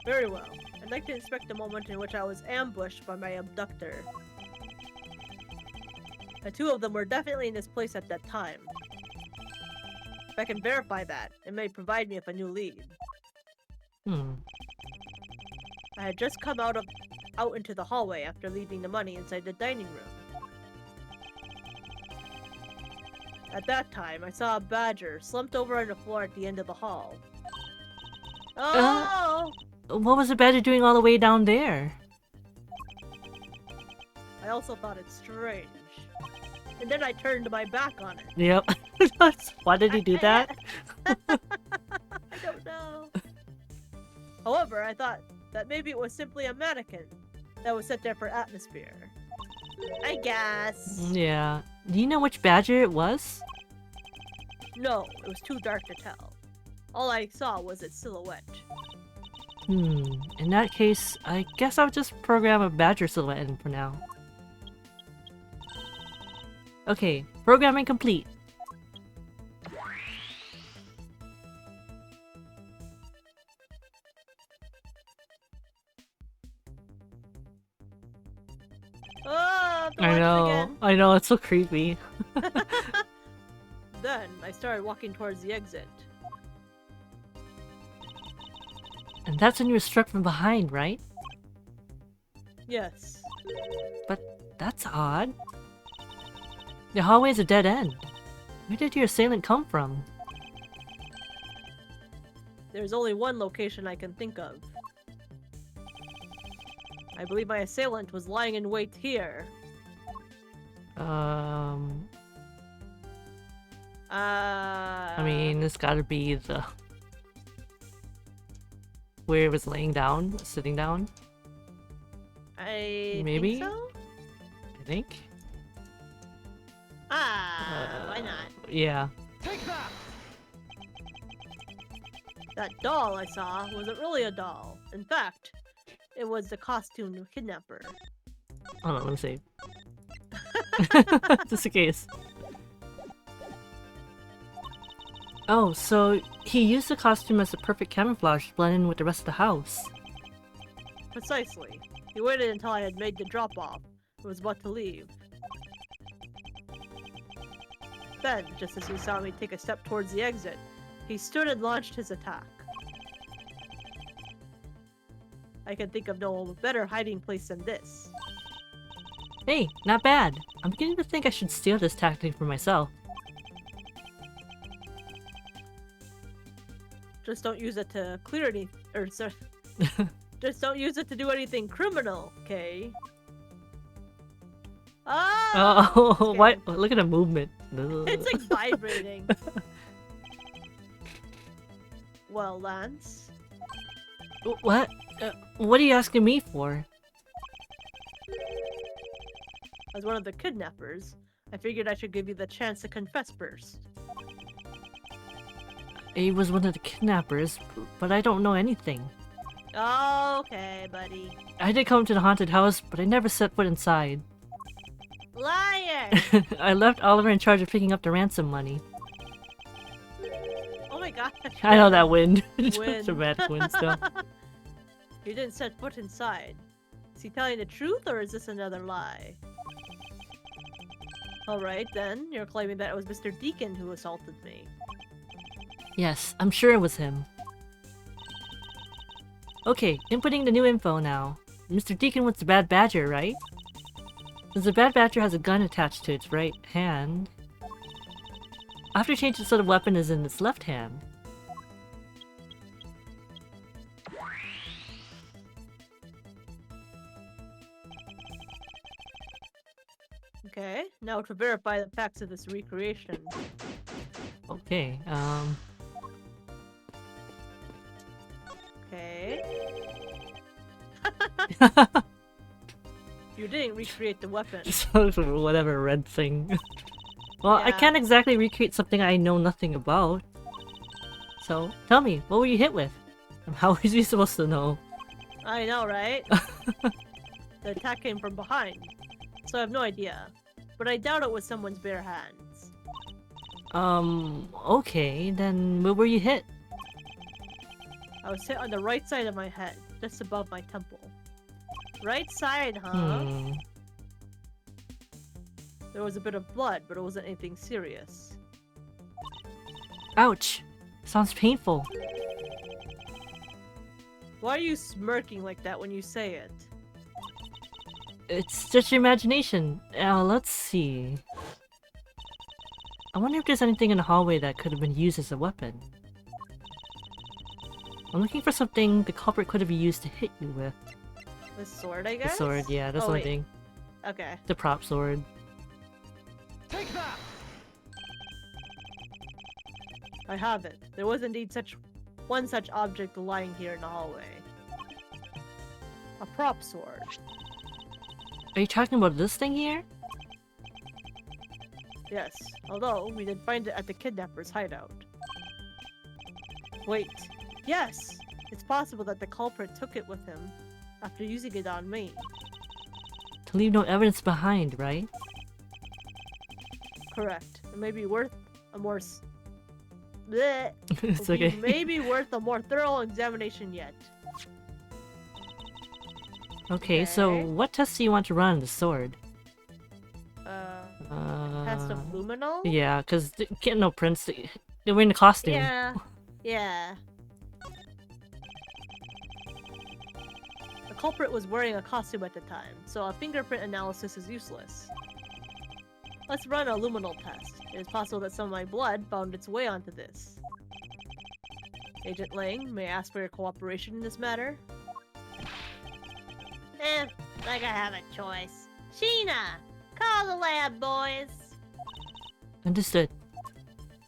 Very well. I'd like to inspect the moment in which I was ambushed by my abductor. The two of them were definitely in this place at that time. If I can verify that, it may provide me with a new lead. I had just come out into the hallway after leaving the money inside the dining room. At that time, I saw a badger slumped over on the floor at the end of the hall. Oh! What was the badger doing all the way down there? I also thought it strange. And then I turned my back on it. Yep. Why did he do that? I don't know. However, I thought that maybe it was simply a mannequin that was set there for atmosphere. I guess. Yeah. Do you know which badger it was? No, it was too dark to tell. All I saw was its silhouette. In that case, I guess I'll just program a badger silhouette in for now. Okay, programming complete. Oh, I know, it's so creepy. Then I started walking towards the exit. And that's when you were struck from behind, right? Yes. But that's odd. The hallway's a dead end. Where did your assailant come from? There's only one location I can think of. I believe my assailant was lying in wait here. I mean, it's gotta be the... where it was laying down, sitting down. Maybe? Think so? I think. Why not? Yeah. Take that! That doll I saw wasn't really a doll. In fact, it was the costumed kidnapper. Hold on, let me see. Just in case. Oh, so he used the costume as a perfect camouflage to blend in with the rest of the house. Precisely. He waited until I had made the drop-off and was about to leave. Then, just as he saw me take a step towards the exit, he stood and launched his attack. I can think of no better hiding place than this. Hey, not bad. I'm beginning to think I should steal this tactic for myself. Just don't use it to clear any... or sorry. Just don't use it to do anything criminal, okay? Oh, what? Look at the movement. It's like vibrating. Well, Lance? What? What are you asking me for? As one of the kidnappers, I figured I should give you the chance to confess first. He was one of the kidnappers, but I don't know anything. Okay, buddy. I did come to the haunted house, but I never set foot inside. Liar! I left Oliver in charge of picking up the ransom money. Oh my god. I know that wind. Wind. Dramatic wind still. You didn't set foot inside. Is he telling the truth or is this another lie? Alright then, you're claiming that it was Mr. Deacon who assaulted me. Yes, I'm sure it was him. Okay, inputting the new info now. Mr. Deacon was the Bad Badger, right? Since the Bad Badger has a gun attached to its right hand, I have to change it so the weapon is in its left hand. Okay, now to verify the facts of this recreation. Okay, Okay. You didn't recreate the weapon. whatever red thing. Well, I Yeah. can't exactly recreate something I know nothing about. So, tell me, what were you hit with? How is he supposed to know? I know, right? The attack came from behind, so I have no idea. But I doubt it was someone's bare hands. Okay, then where were you hit? I was hit on the right side of my head, just above my temple. Right side, huh? Hmm. There was a bit of blood, but it wasn't anything serious. Ouch! Sounds painful. Why are you smirking like that when you say it? It's just your imagination. Let's see. I wonder if there's anything in the hallway that could have been used as a weapon. I'm looking for something the culprit could have used to hit you with. The sword, I The guess? sword, yeah, that's Oh, the only wait. thing. Okay. The prop sword. Take that! I have it. There was indeed one such object lying here in the hallway. A prop sword. Are you talking about this thing here? Yes, although we did find it at the kidnapper's hideout. Wait. Yes! It's possible that the culprit took it with him after using it on me. To leave no evidence behind, right? Correct. It may be worth a more Bleh. It's It okay. may be worth a more thorough examination yet. Okay, so Okay. what tests do you want to run on the sword? Test of luminol? Yeah, because getting no prints, they're wearing the costume. Yeah. Yeah. The culprit was wearing a costume at the time, so a fingerprint analysis is useless. Let's run a luminol test. It is possible that some of my blood found its way onto this. Agent Lang, may I ask for your cooperation in this matter? Like I have a choice. Sheena! Call the lab, boys! Understood.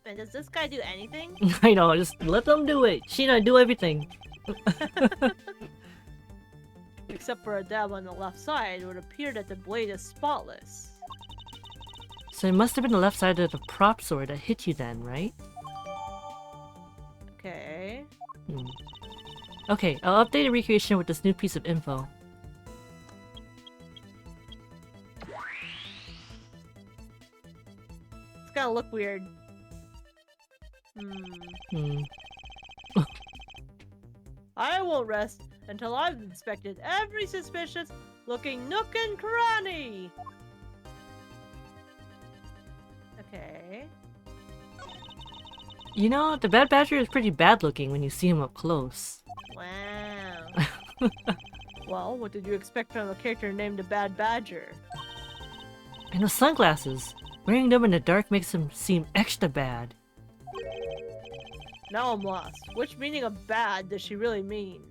And does this guy do anything? I know, just let them do it. Sheena, do everything. Except for a dab on the left side, it would appear that the blade is spotless. So it must have been the left side of the prop sword that hit you then, right? Okay. Hmm. Okay, I'll update the recreation with this new piece of info. It's gonna look weird. Hmm. I won't rest until I've inspected every suspicious looking nook and cranny! Okay. You know, the Bad Badger is pretty bad looking when you see him up close. Wow. Well, what did you expect from a character named the Bad Badger? And those sunglasses! Wearing them in the dark makes him seem extra bad. Now I'm lost. Which meaning of bad does she really mean?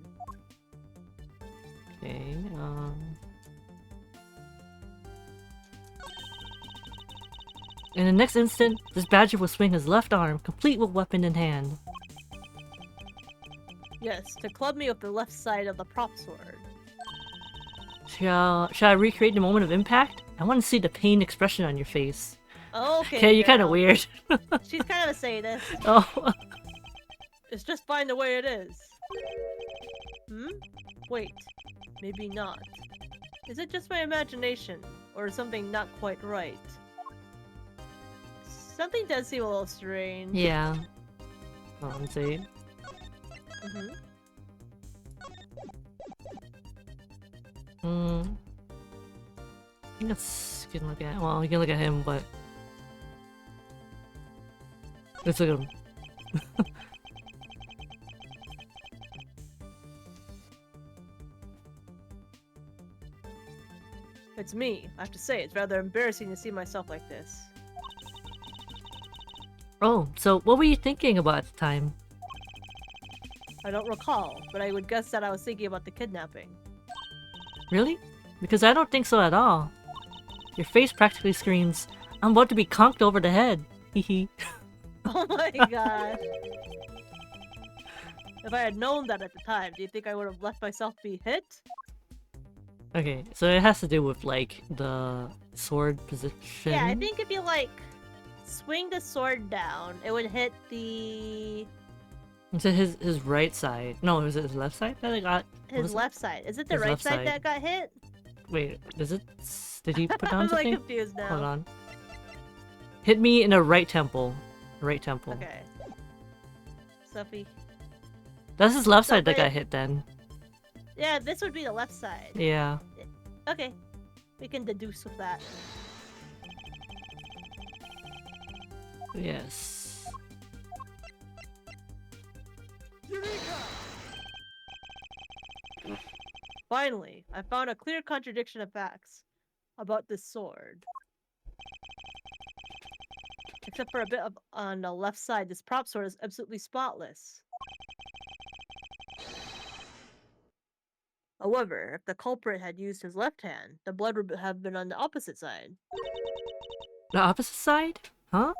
Okay, In the next instant, this badger will swing his left arm, complete with weapon in hand. Yes, to club me with the left side of the prop sword. Shall I recreate the moment of impact? I want to see the pain expression on your face. Okay, Okay, you're kind of girl. weird. She's kind of a sadist. Oh, It's just fine the way it is. Hmm? Wait. Maybe not. Is it just my imagination? Or something not quite right? Something does seem a little strange. yeah. Let's see. Mm-hmm. Hmm. I think it's can look at. Well, you can look at him, but let's look at him. It's me. I have to say, it's rather embarrassing to see myself like this. Oh, so what were you thinking about at the time? I don't recall, but I would guess that I was thinking about the kidnapping. Really? Because I don't think so at all. Your face practically screams, "I'm about to be conked over the head." Hehe. Oh my god. If I had known that at the time, do you think I would have let myself be hit? Okay, so it has to do with like the sword position. Yeah, I think if you like swing the sword down, it would hit the It's his right side. No, was it his left side that I got? his was it? left side. Is it the His right left side side. that got hit? Wait, is it? Did he put down I'm like something? confused now. Hold on. Hit me in the right temple. Right temple. Okay. Sophie. That's his left side that Sophie. got hit then. Yeah, this would be the left side. Yeah. Okay. We can deduce with that. Yes. Eureka! Finally, I found a clear contradiction of facts about this sword. Except for a bit of on the left side, this prop sword is absolutely spotless. However, if the culprit had used his left hand, the blood would have been on the opposite side. The opposite side? Huh?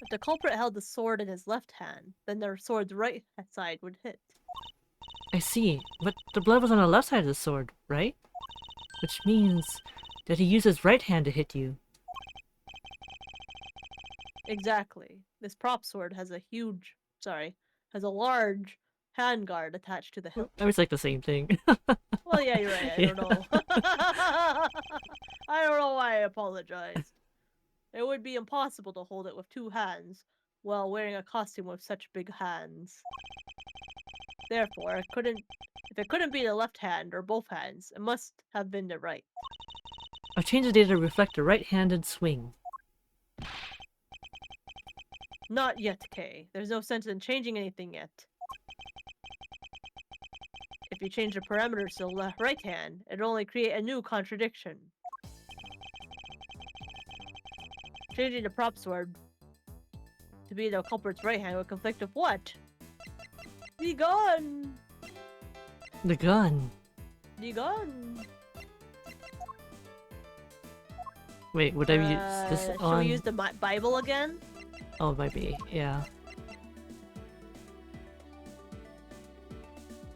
If the culprit held the sword in his left hand, then the sword's right side would hit. I see. But the blood was on the left side of the sword, right? Which means that he used his right hand to hit you. Exactly. This prop sword has a large handguard attached to the hilt. That was like the same thing. Well, yeah, you're right. I Yeah. don't know. I don't know why I apologize. It would be impossible to hold it with two hands while wearing a costume with such big hands. Therefore, if it couldn't be the left hand or both hands, it must have been the right. I've changed the data to reflect a right-handed swing. Not yet, Kay. There's no sense in changing anything yet. If you change the parameters to the right hand, it'll only create a new contradiction. Changing the prop sword to be the culprit's right hand would conflict with what? The gun! The gun. The gun! Wait, would I use this Should on? we use the Bible again? Oh, it might be. Yeah.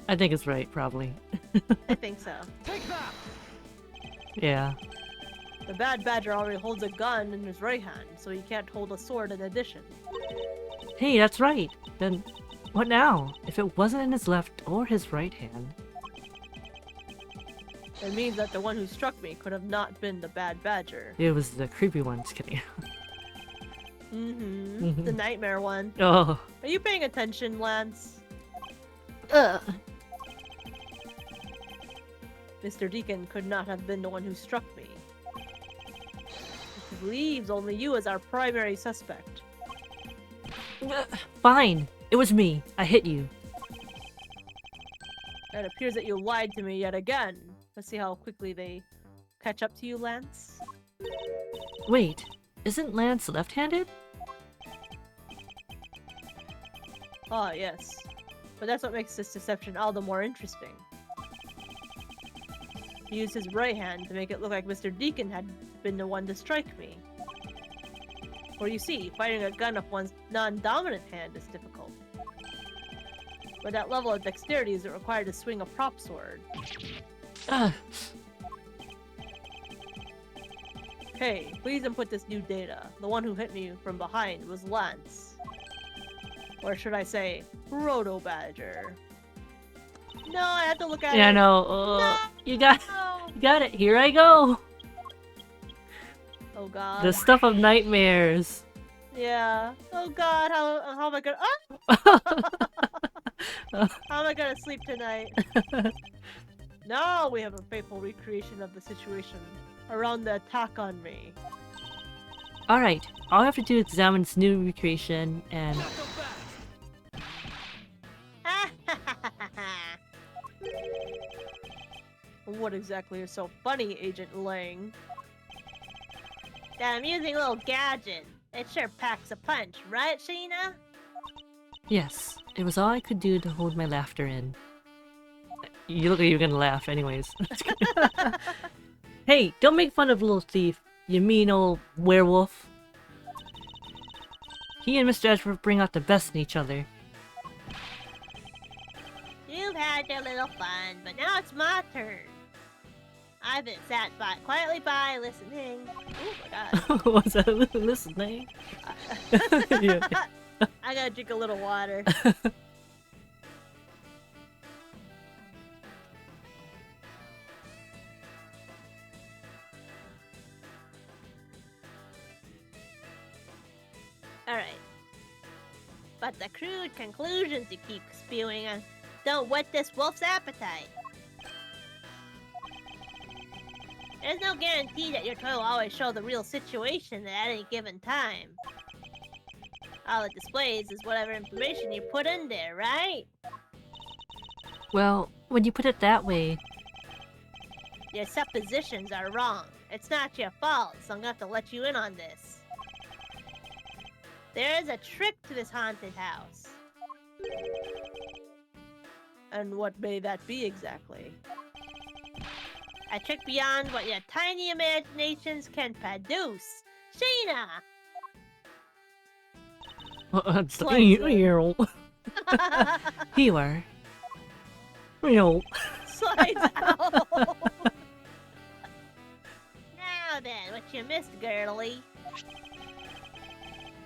I think it's right, probably. I think so. Take that! Yeah. The bad badger already holds a gun in his right hand, so he can't hold a sword in addition. Hey, that's right. Then, what now? If it wasn't in his left or his right hand. It means that the one who struck me could have not been the bad badger. It was the creepy one. Just kidding. Mm-hmm. The nightmare one. Oh. Are you paying attention, Lance? Mr. Deacon could not have been the one who struck me. He believes only you as our primary suspect. Fine. It was me. I hit you. It appears that you lied to me yet again. Let's see how quickly they catch up to you, Lance. Wait. Isn't Lance left-handed? Ah, yes. But that's what makes this deception all the more interesting. He used his right hand to make it look like Mr. Deacon had been the one to strike me. For you see, firing a gun with one's non-dominant hand is difficult. But that level of dexterity isn't required to swing a prop sword. Ugh. Hey, please input this new data. The one who hit me from behind was Lance. Or should I say, Roto Badger. No, I have to look at Yeah, it. no. No. You got it. Here I go. Oh god. The stuff of nightmares. Yeah. Oh god, how am I gonna how am I gonna sleep tonight? Now we have a faithful recreation of the situation around the attack on me. Alright, all I have to do is examine this new recreation and... Knock 'em back. What exactly is so funny, Agent Lang? That amusing little gadget. It sure packs a punch, right, Sheena? Yes, it was all I could do to hold my laughter in. You look like you're gonna laugh anyways. Hey, don't make fun of little thief, you mean old werewolf. He and Mr. Edgeworth bring out the best in each other. You've had your little fun, but now it's my turn. I've been quietly by, listening. Oh my god. What's that? Listening? Yeah. I gotta drink a little water. Alright. But the crude conclusions you keep spewing don't whet this wolf's appetite. There's no guarantee that your toy will always show the real situation at any given time. All it displays is whatever information you put in there, right? Well, when you put it that way, Your suppositions are wrong. It's not your fault, so I'm gonna have to let you in on this. There is a trick to this haunted house. And what may that be exactly? A trick beyond what your tiny imaginations can produce. Sheena! Slides you are. Slides out. Now then, what you missed, girlie,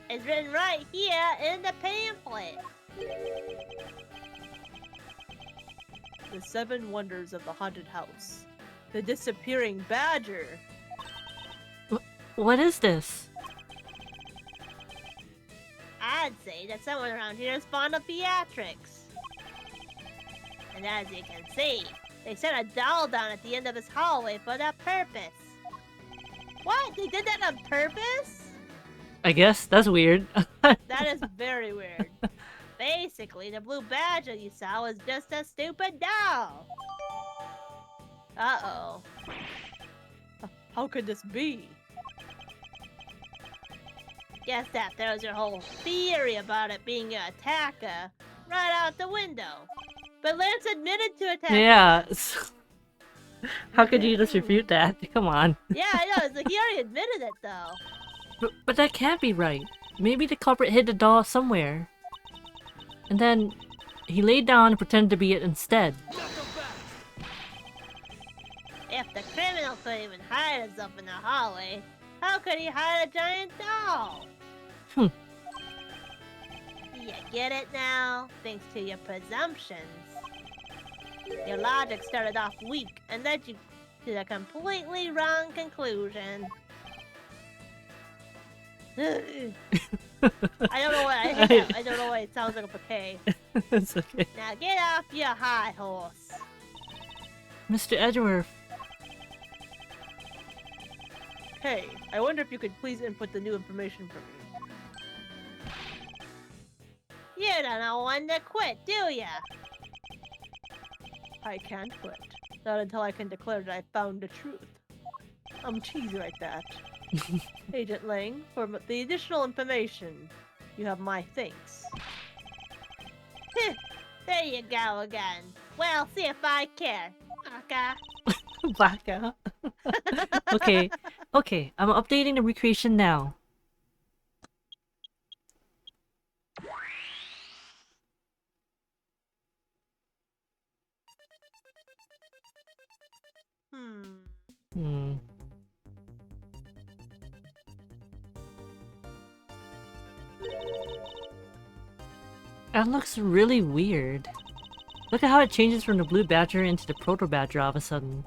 is written right here in the pamphlet. The 7 wonders of the haunted house. The disappearing badger. What is this? I'd say that someone around here is fond of theatrics. And as you can see, they set a doll down at the end of this hallway for that purpose. What? They did that on purpose? I guess that's weird. That is very weird. Basically, the blue badger you saw was just a stupid doll. Uh-oh. How could this be? Guess that throws your whole theory about it being an attacker right out the window. But Lance admitted to attacking. Yeah. How could you just refute that? Come on. Yeah, I know. It's like he already admitted it, though. But that can't be right. Maybe the culprit hid the doll somewhere. And then he laid down and pretended to be it instead. Knock 'em back. If the criminal couldn't even hide himself in the hallway, how could he hide a giant doll? Hmm. You get it now? Thanks to your presumptions. Your logic started off weak and led you to the completely wrong conclusion. I don't know why I hate that. I don't know why it sounds like a bouquet. It's okay. Now get off your high horse. Mr. Edgeworth. Hey, I wonder if you could please input the new information for me. You don't know when to quit, do ya? I can't quit. Not until I can declare that I found the truth. I'm cheesy like that. Agent Lang, for the additional information, you have my thanks. Heh, there you go again. Well, see if I care. Okay. Baka. Okay, okay, I'm updating the recreation now. Hmm. That looks really weird. Look at how it changes from the blue badger into the proto badger all of a sudden.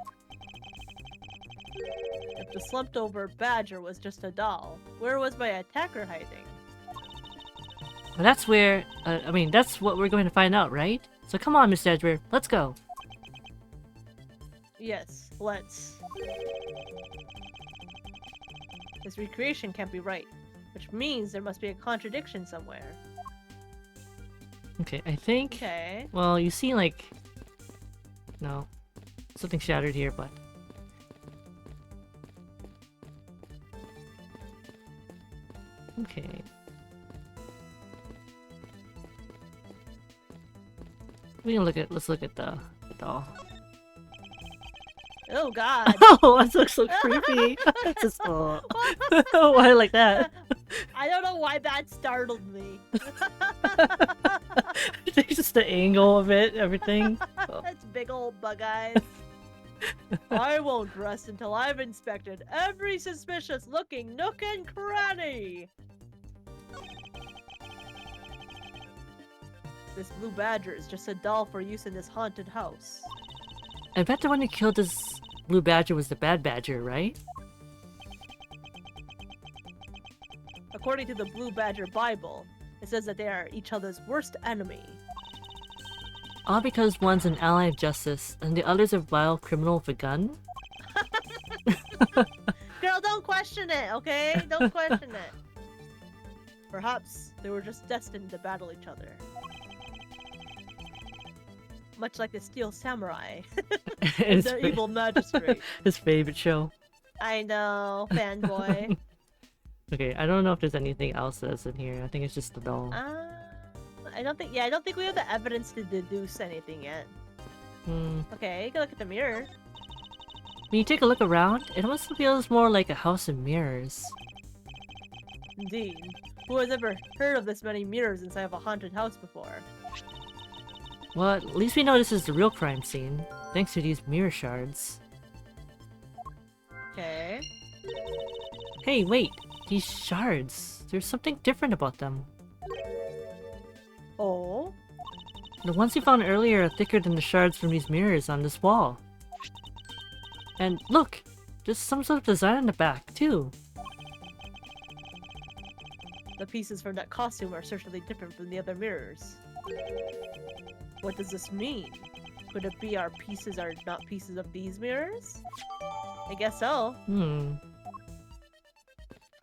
If the slumped over badger was just a doll, where was my attacker hiding? Well, that's where, that's what we're going to find out, right? So come on, Mr. Edgeworth, let's go. Yes, let's. This recreation can't be right, which means there must be a contradiction somewhere. Okay, I think. Okay. Well, you see, like. No. Something shattered here, but. Okay. Let's look at the doll. Oh god. Oh, that looks so creepy. It's just, oh. Why like that? I don't know why that startled me. It's just the angle of it, everything. Oh. That's big old bug eyes. I won't rest until I've inspected every suspicious looking nook and cranny. This blue badger is just a doll for use in this haunted house. I bet the one who killed this blue badger was the bad badger, right? According to the Blue Badger Bible, it says that they are each other's worst enemy. All because one's an ally of justice and the other's a vile criminal with a gun? Girl, don't question it, okay? Don't question it. Perhaps they were just destined to battle each other. Much like the Steel Samurai, His the evil magistrate. His favorite show. I know, fanboy. Okay, I don't know if there's anything else that's in here. I think it's just the doll. I don't think we have the evidence to deduce anything yet. Okay, you can look at the mirror. When you take a look around, it almost feels more like a house of mirrors. Indeed. Who has ever heard of this many mirrors inside of a haunted house before? Well, at least we know this is the real crime scene, thanks to these mirror shards. Okay. Hey, wait! These shards. There's something different about them. Oh? The ones we found earlier are thicker than the shards from these mirrors on this wall. And look! There's some sort of design on the back, too. The pieces from that costume are certainly different from the other mirrors. What does this mean? Could it be our pieces are not pieces of these mirrors? I guess so.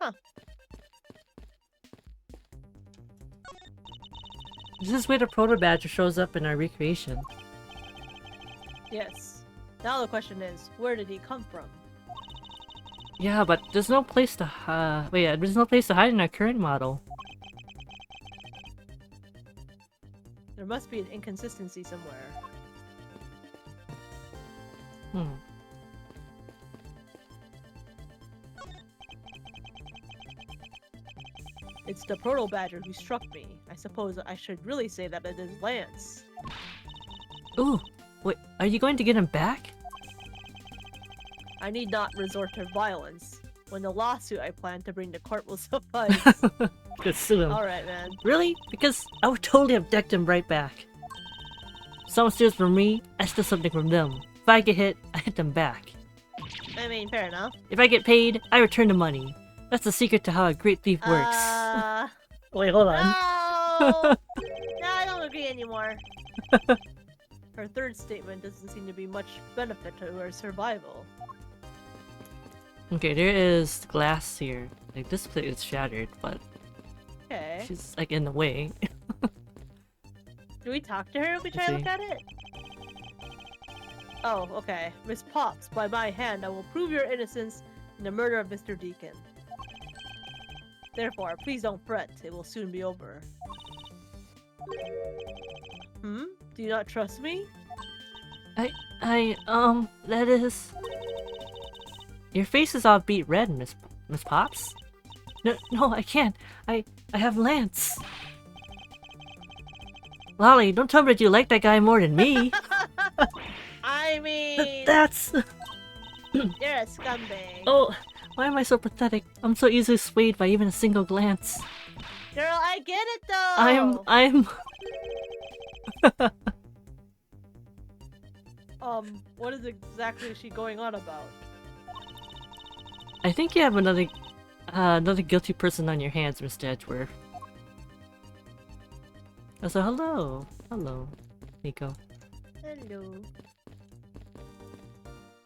Huh. This is where the proto badger shows up in our recreation. Yes. Now the question is, where did he come from? Yeah, but there's no place to there's no place to hide in our current model. There must be an inconsistency somewhere. It's the Proto Badger who struck me. I suppose I should really say that it is Lance. Ooh, wait, are you going to get him back? I need not resort to violence when the lawsuit I plan to bring to court will suffice. Good, sue him. Alright, man. Really? Because I would totally have decked him right back. Someone steals from me, I steal something from them. If I get hit, I hit them back. I mean, fair enough. If I get paid, I return the money. That's the secret to how a great thief works. Wait, hold on. No! No, I don't agree anymore. Her third statement doesn't seem to be much benefit to her survival. Okay, there is glass here. Like, this plate is shattered, but Okay. she's, like, in the way. Do we talk to her if we try to look at it? Oh, okay. Miss Pops, by my hand, I will prove your innocence in the murder of Mr. Deacon. Therefore, please don't fret. It will soon be over. Do you not trust me? That is... Your face is all beet red, Miss Pops. No, I can't. I have Lance. Lolly, don't tell me that you like that guy more than me. I mean... That's... You're a scumbag. Oh, why am I so pathetic? I'm so easily swayed by even a single glance. Girl, I get it though! I'm... What is exactly she going on about? I think you have another guilty person on your hands, Mr. Edgeworth. Oh, so hello. Hello, Nico. Hello.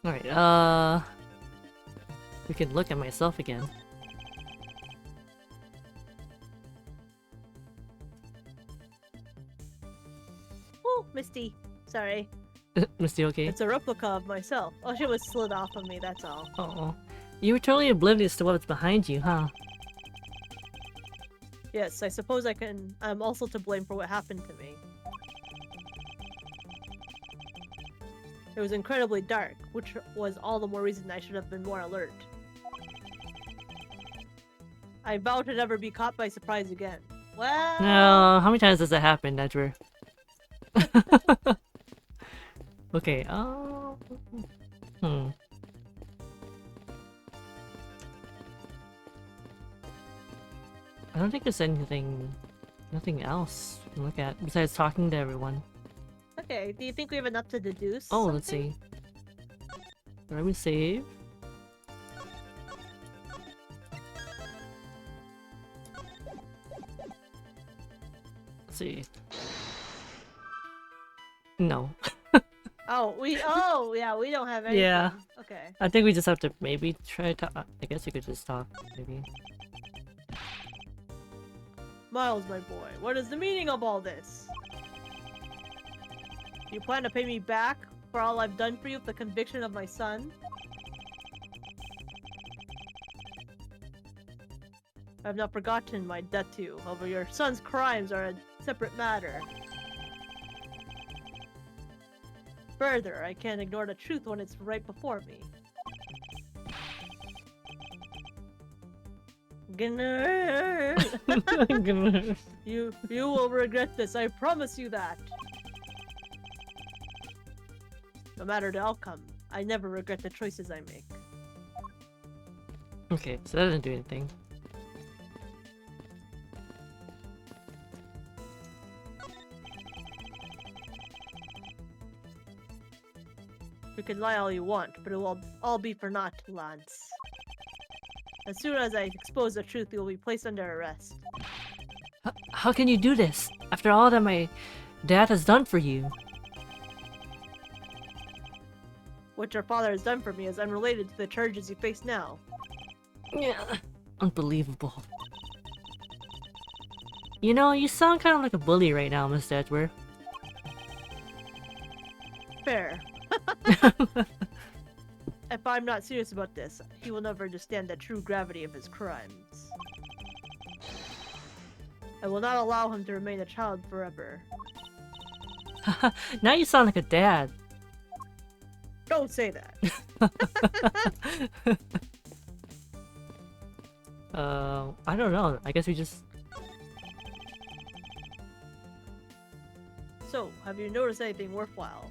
Alright, we can look at myself again. Oh, Misty. Sorry. Misty, okay? It's a replica of myself. Oh, she was slid off of me, that's all. Oh, you were totally oblivious to what's behind you, huh? Yes, I suppose I'm also to blame for what happened to me. It was incredibly dark, which was all the more reason I should have been more alert. I vow to never be caught by surprise again. Well... No, how many times does that happen, Edward? Okay, I don't think there's nothing else to look at besides talking to everyone. Okay, do you think we have enough to deduce? Oh, let's something? see. Let me save. Let's see. No. Oh, we don't have anything. Yeah. Okay. I think we just have to maybe try to. I guess you could just talk, maybe. Miles, my boy, what is the meaning of all this? You plan to pay me back for all I've done for you with the conviction of my son? I've not forgotten my debt to you. However, your son's crimes are a separate matter. Further, I can't ignore the truth when it's right before me. Gnurr. You will regret this, I promise you that. No matter the outcome, I never regret the choices I make. Okay, so that doesn't do anything. You can lie all you want, but it will all be for naught, Lance. As soon as I expose the truth, you will be placed under arrest. How can you do this after all that my dad has done for you? What your father has done for me is unrelated to the charges you face now. Yeah, unbelievable. You know, you sound kind of like a bully right now, Mr. Edward. Fair. If I'm not serious about this, he will never understand the true gravity of his crimes. I will not allow him to remain a child forever. Now you sound like a dad. Don't say that. I don't know. I guess we just... So, have you noticed anything worthwhile?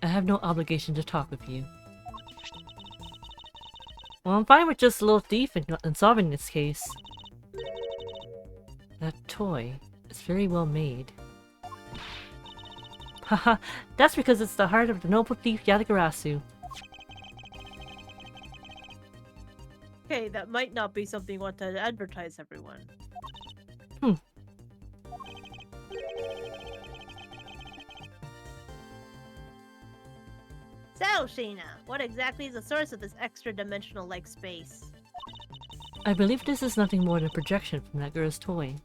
I have no obligation to talk with you. Well, I'm fine with just a little thief and solving this case. That toy is very well made. Haha, that's because it's the heart of the noble thief Yatagarasu. Okay, that might not be something you want to advertise, everyone. So, Sheena, what exactly is the source of this extra-dimensional-like space? I believe this is nothing more than a projection from that girl's toy.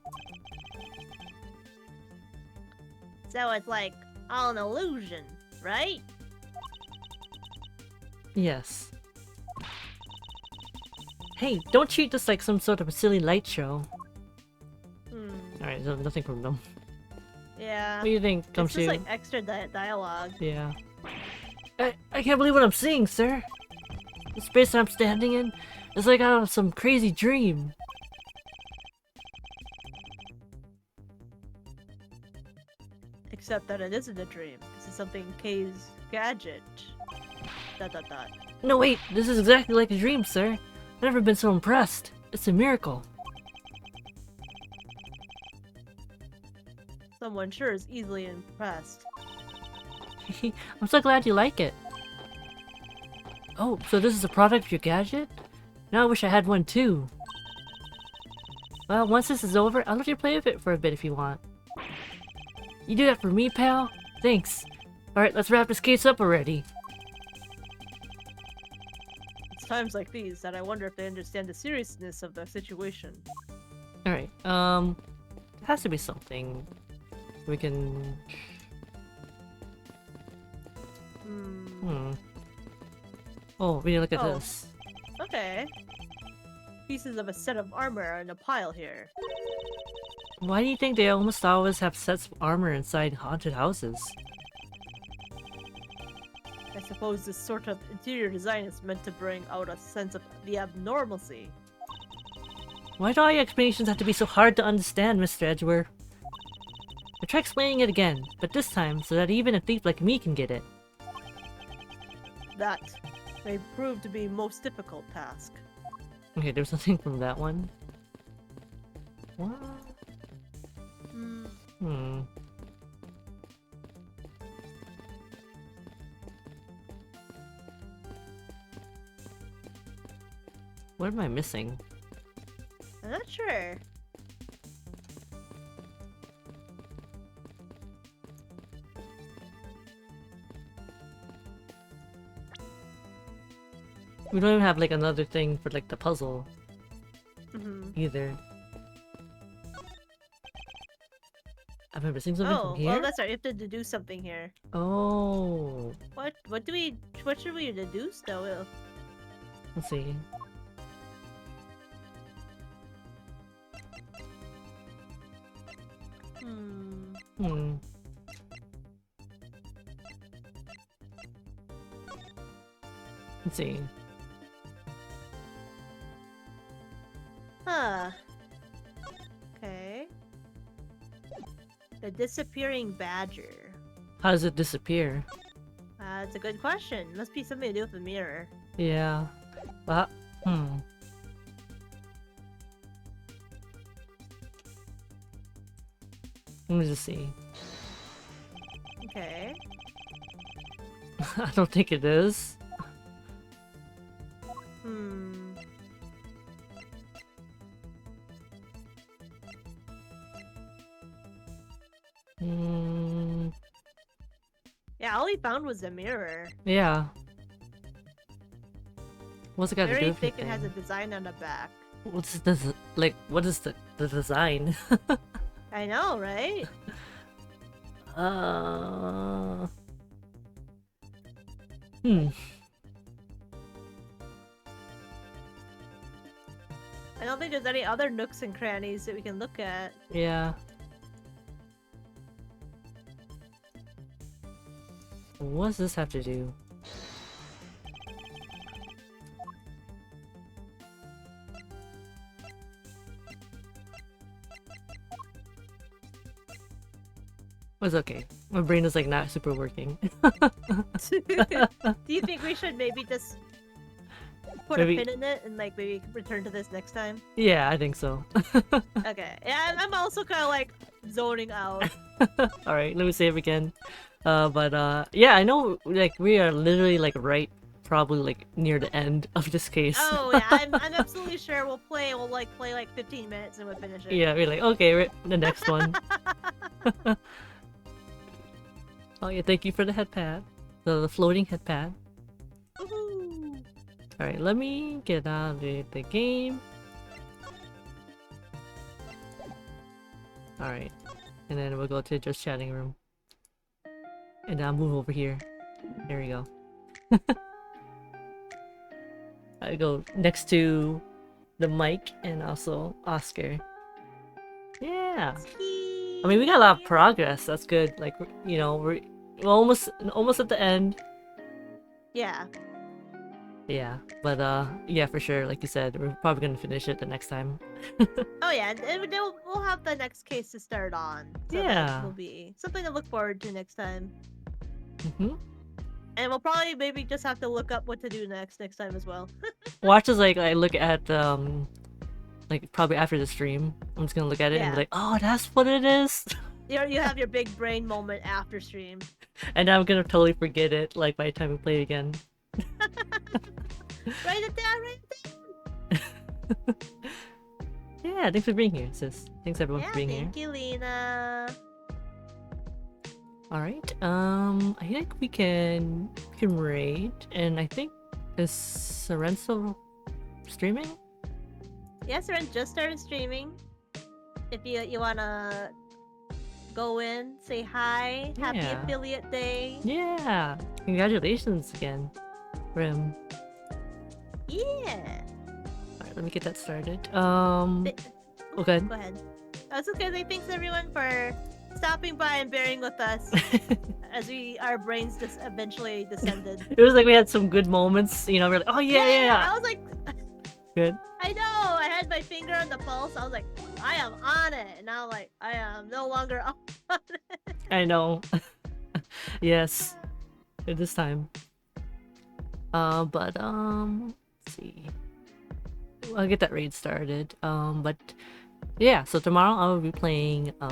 So it's like all an illusion, right? Yes. Hey, don't treat this like some sort of a silly light show. Alright, so nothing from them. Yeah. What do you think, It's just Gumshoe? like extra dialogue. Yeah. I can't believe what I'm seeing, sir. The space I'm standing in is like out of some crazy dream. Except that it isn't a dream. This is something Kay's gadget. ... No, wait, this is exactly like a dream, sir. I've never been so impressed. It's a miracle. Someone sure is easily impressed. I'm so glad you like it. Oh, so this is a product of your gadget? Now I wish I had one too. Well, once this is over, I'll let you play with it for a bit if you want. You do that for me, pal? Thanks. Alright, let's wrap this case up already. It's times like these that I wonder if they understand the seriousness of the situation. Alright, it has to be something we can... Oh, we need to look at Oh. this. Okay. Pieces of a set of armor are in a pile here. Why do you think they almost always have sets of armor inside haunted houses? I suppose this sort of interior design is meant to bring out a sense of the abnormalcy. Why do all your explanations have to be so hard to understand, Mr. Edgeworth? I try explaining it again, but this time so that even a thief like me can get it. That may prove to be most difficult task. Okay, there's something from that one. What? Hmm. What am I missing? I'm not sure. We don't even have like another thing for like the puzzle either. Am I missing something Oh, from here? well, that's right. You have to deduce something here. Oh, What should we deduce though? let's see. Hmm. Let's see. Huh. Okay. The disappearing badger. How does it disappear? That's a good question. Must be something to do with the mirror. Yeah. But, Let me just see. Okay. I don't think it is. Yeah, all we found was the mirror. Yeah. What's it got to do Very with thick and has a anything? design on the back. What's this? Like, what is the design? I know, right? Hmm. I don't think there's any other nooks and crannies that we can look at. Yeah. What does this have to do? It's okay. My brain is like not super working. Do you think we should maybe just put Maybe- a pin in it and like maybe return to this next time? Yeah, I think so. Okay. Yeah, I'm also kind of like zoning out. Alright, let me save again. Yeah, I know like we are literally like right probably like near the end of this case. Oh yeah, I'm absolutely sure we'll play like 15 minutes and we'll finish it. Yeah, we're like, okay, the next one. Oh yeah, thank you for the head pad. The floating head pad. Woohoo! Alright, let me get out of the game. Alright. And then we'll go to just chatting room. And I'll move over here. There we go. I go next to the mic and also Oscar. Yeah. I mean, we got a lot of progress. That's good. Like, you know, we're almost at the end. Yeah. Yeah, but yeah, for sure. Like you said, we're probably gonna finish it the next time. Oh yeah, and we'll have the next case to start on. So that Yeah. will be something to look forward to next time. hmm And we'll probably maybe just have to look up what to do next time as well. Watch as like I look at like probably after the stream. I'm just gonna look at it and Yeah. be like, oh, that's what it is. You have your big brain moment after stream. And I'm gonna totally forget it like by the time we play again. Write it down, write it down. Yeah, thanks for being here, sis. Thanks everyone Yeah, for being here. thank you, Lena. All right. I think we can raid, and I think Is Sorenso streaming? Yes, Ren just started streaming. If you wanna go in, say hi, happy Yeah. affiliate day. Yeah! Congratulations again, Rim. Yeah. Alright, let me get that started. Th- Okay. Go ahead. I was just gonna say thanks everyone for stopping by and bearing with us as our brains just eventually descended. It was like we had some good moments, you know, we're like, oh yeah. I was like, Good. I know. I had my finger on the pulse. I was like, I am on it, and now like I am no longer on it. I know. Yes. It is time. Let's see. I'll get that raid started. But yeah, so tomorrow I will be playing I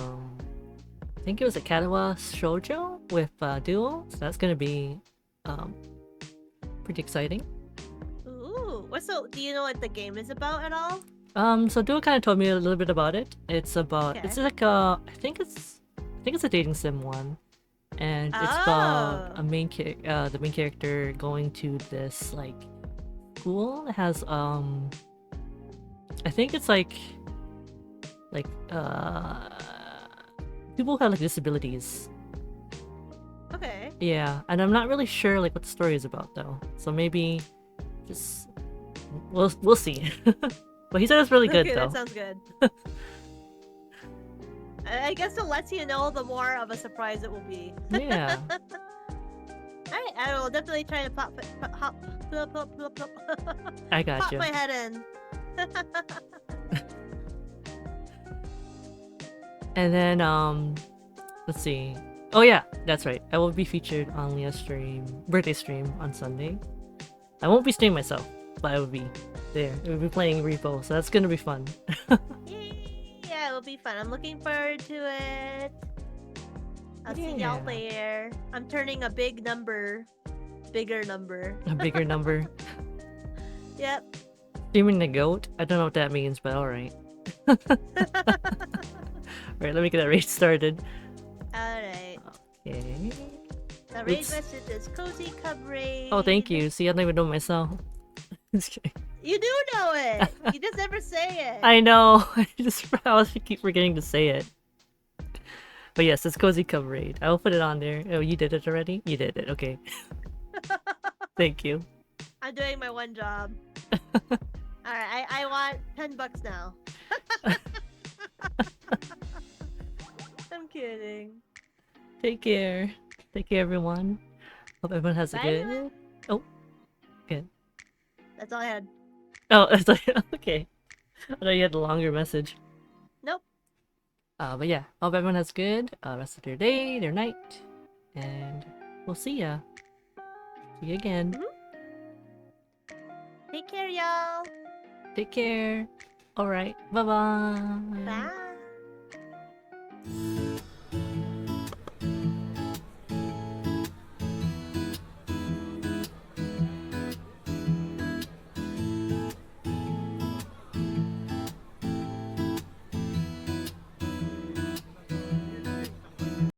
think it was a Katawa Shoujo with Duo. So that's gonna be pretty exciting. Ooh, so do you know what the game is about at all? So Duo kind of told me a little bit about it. It's about Okay. it's like I think it's a dating sim one, and it's about Oh. the main character going to this like school that has I think it's like people who have like disabilities. Okay. Yeah, and I'm not really sure like what the story is about though. So maybe just we'll see. But he said it's really good Okay, though. that sounds good. I guess the less you know, the more of a surprise it will be. Yeah. Alright, I will definitely try to pop I got pop you. my head in. And then let's see. Oh yeah, that's right. I will be featured on Leah's birthday stream on Sunday. I won't be streaming myself, but I will be there. We'll be playing Repo, so that's gonna be fun. Yeah, it will be fun. I'm looking forward to it. I'll see y'all Yeah. there. I'm turning a bigger number. A bigger number. Yep. Streaming the goat? I don't know what that means, but alright. Alright, let me get that raid started. Alright. Okay. The raid Oops. message is Cozy Cub Raid. Oh, thank you. See, I don't even know myself. Just kidding. You do know it. You just never say it. I know. I always keep forgetting to say it. But yes, it's Cozy Cub Raid. I will put it on there. Oh, you did it already? You did it. Okay. Thank you. I'm doing my one job. Alright, I want $10 now. I'm kidding. Take care. Take care, everyone. Hope everyone has a Bye, good. everyone. Oh, good. That's all I had. Oh, it's like, okay. I thought you had a longer message. Nope. But yeah, hope everyone has good rest of their day, their night, and we'll see ya. See you again. Take care, y'all. Take care. All right. Bye-bye. Bye.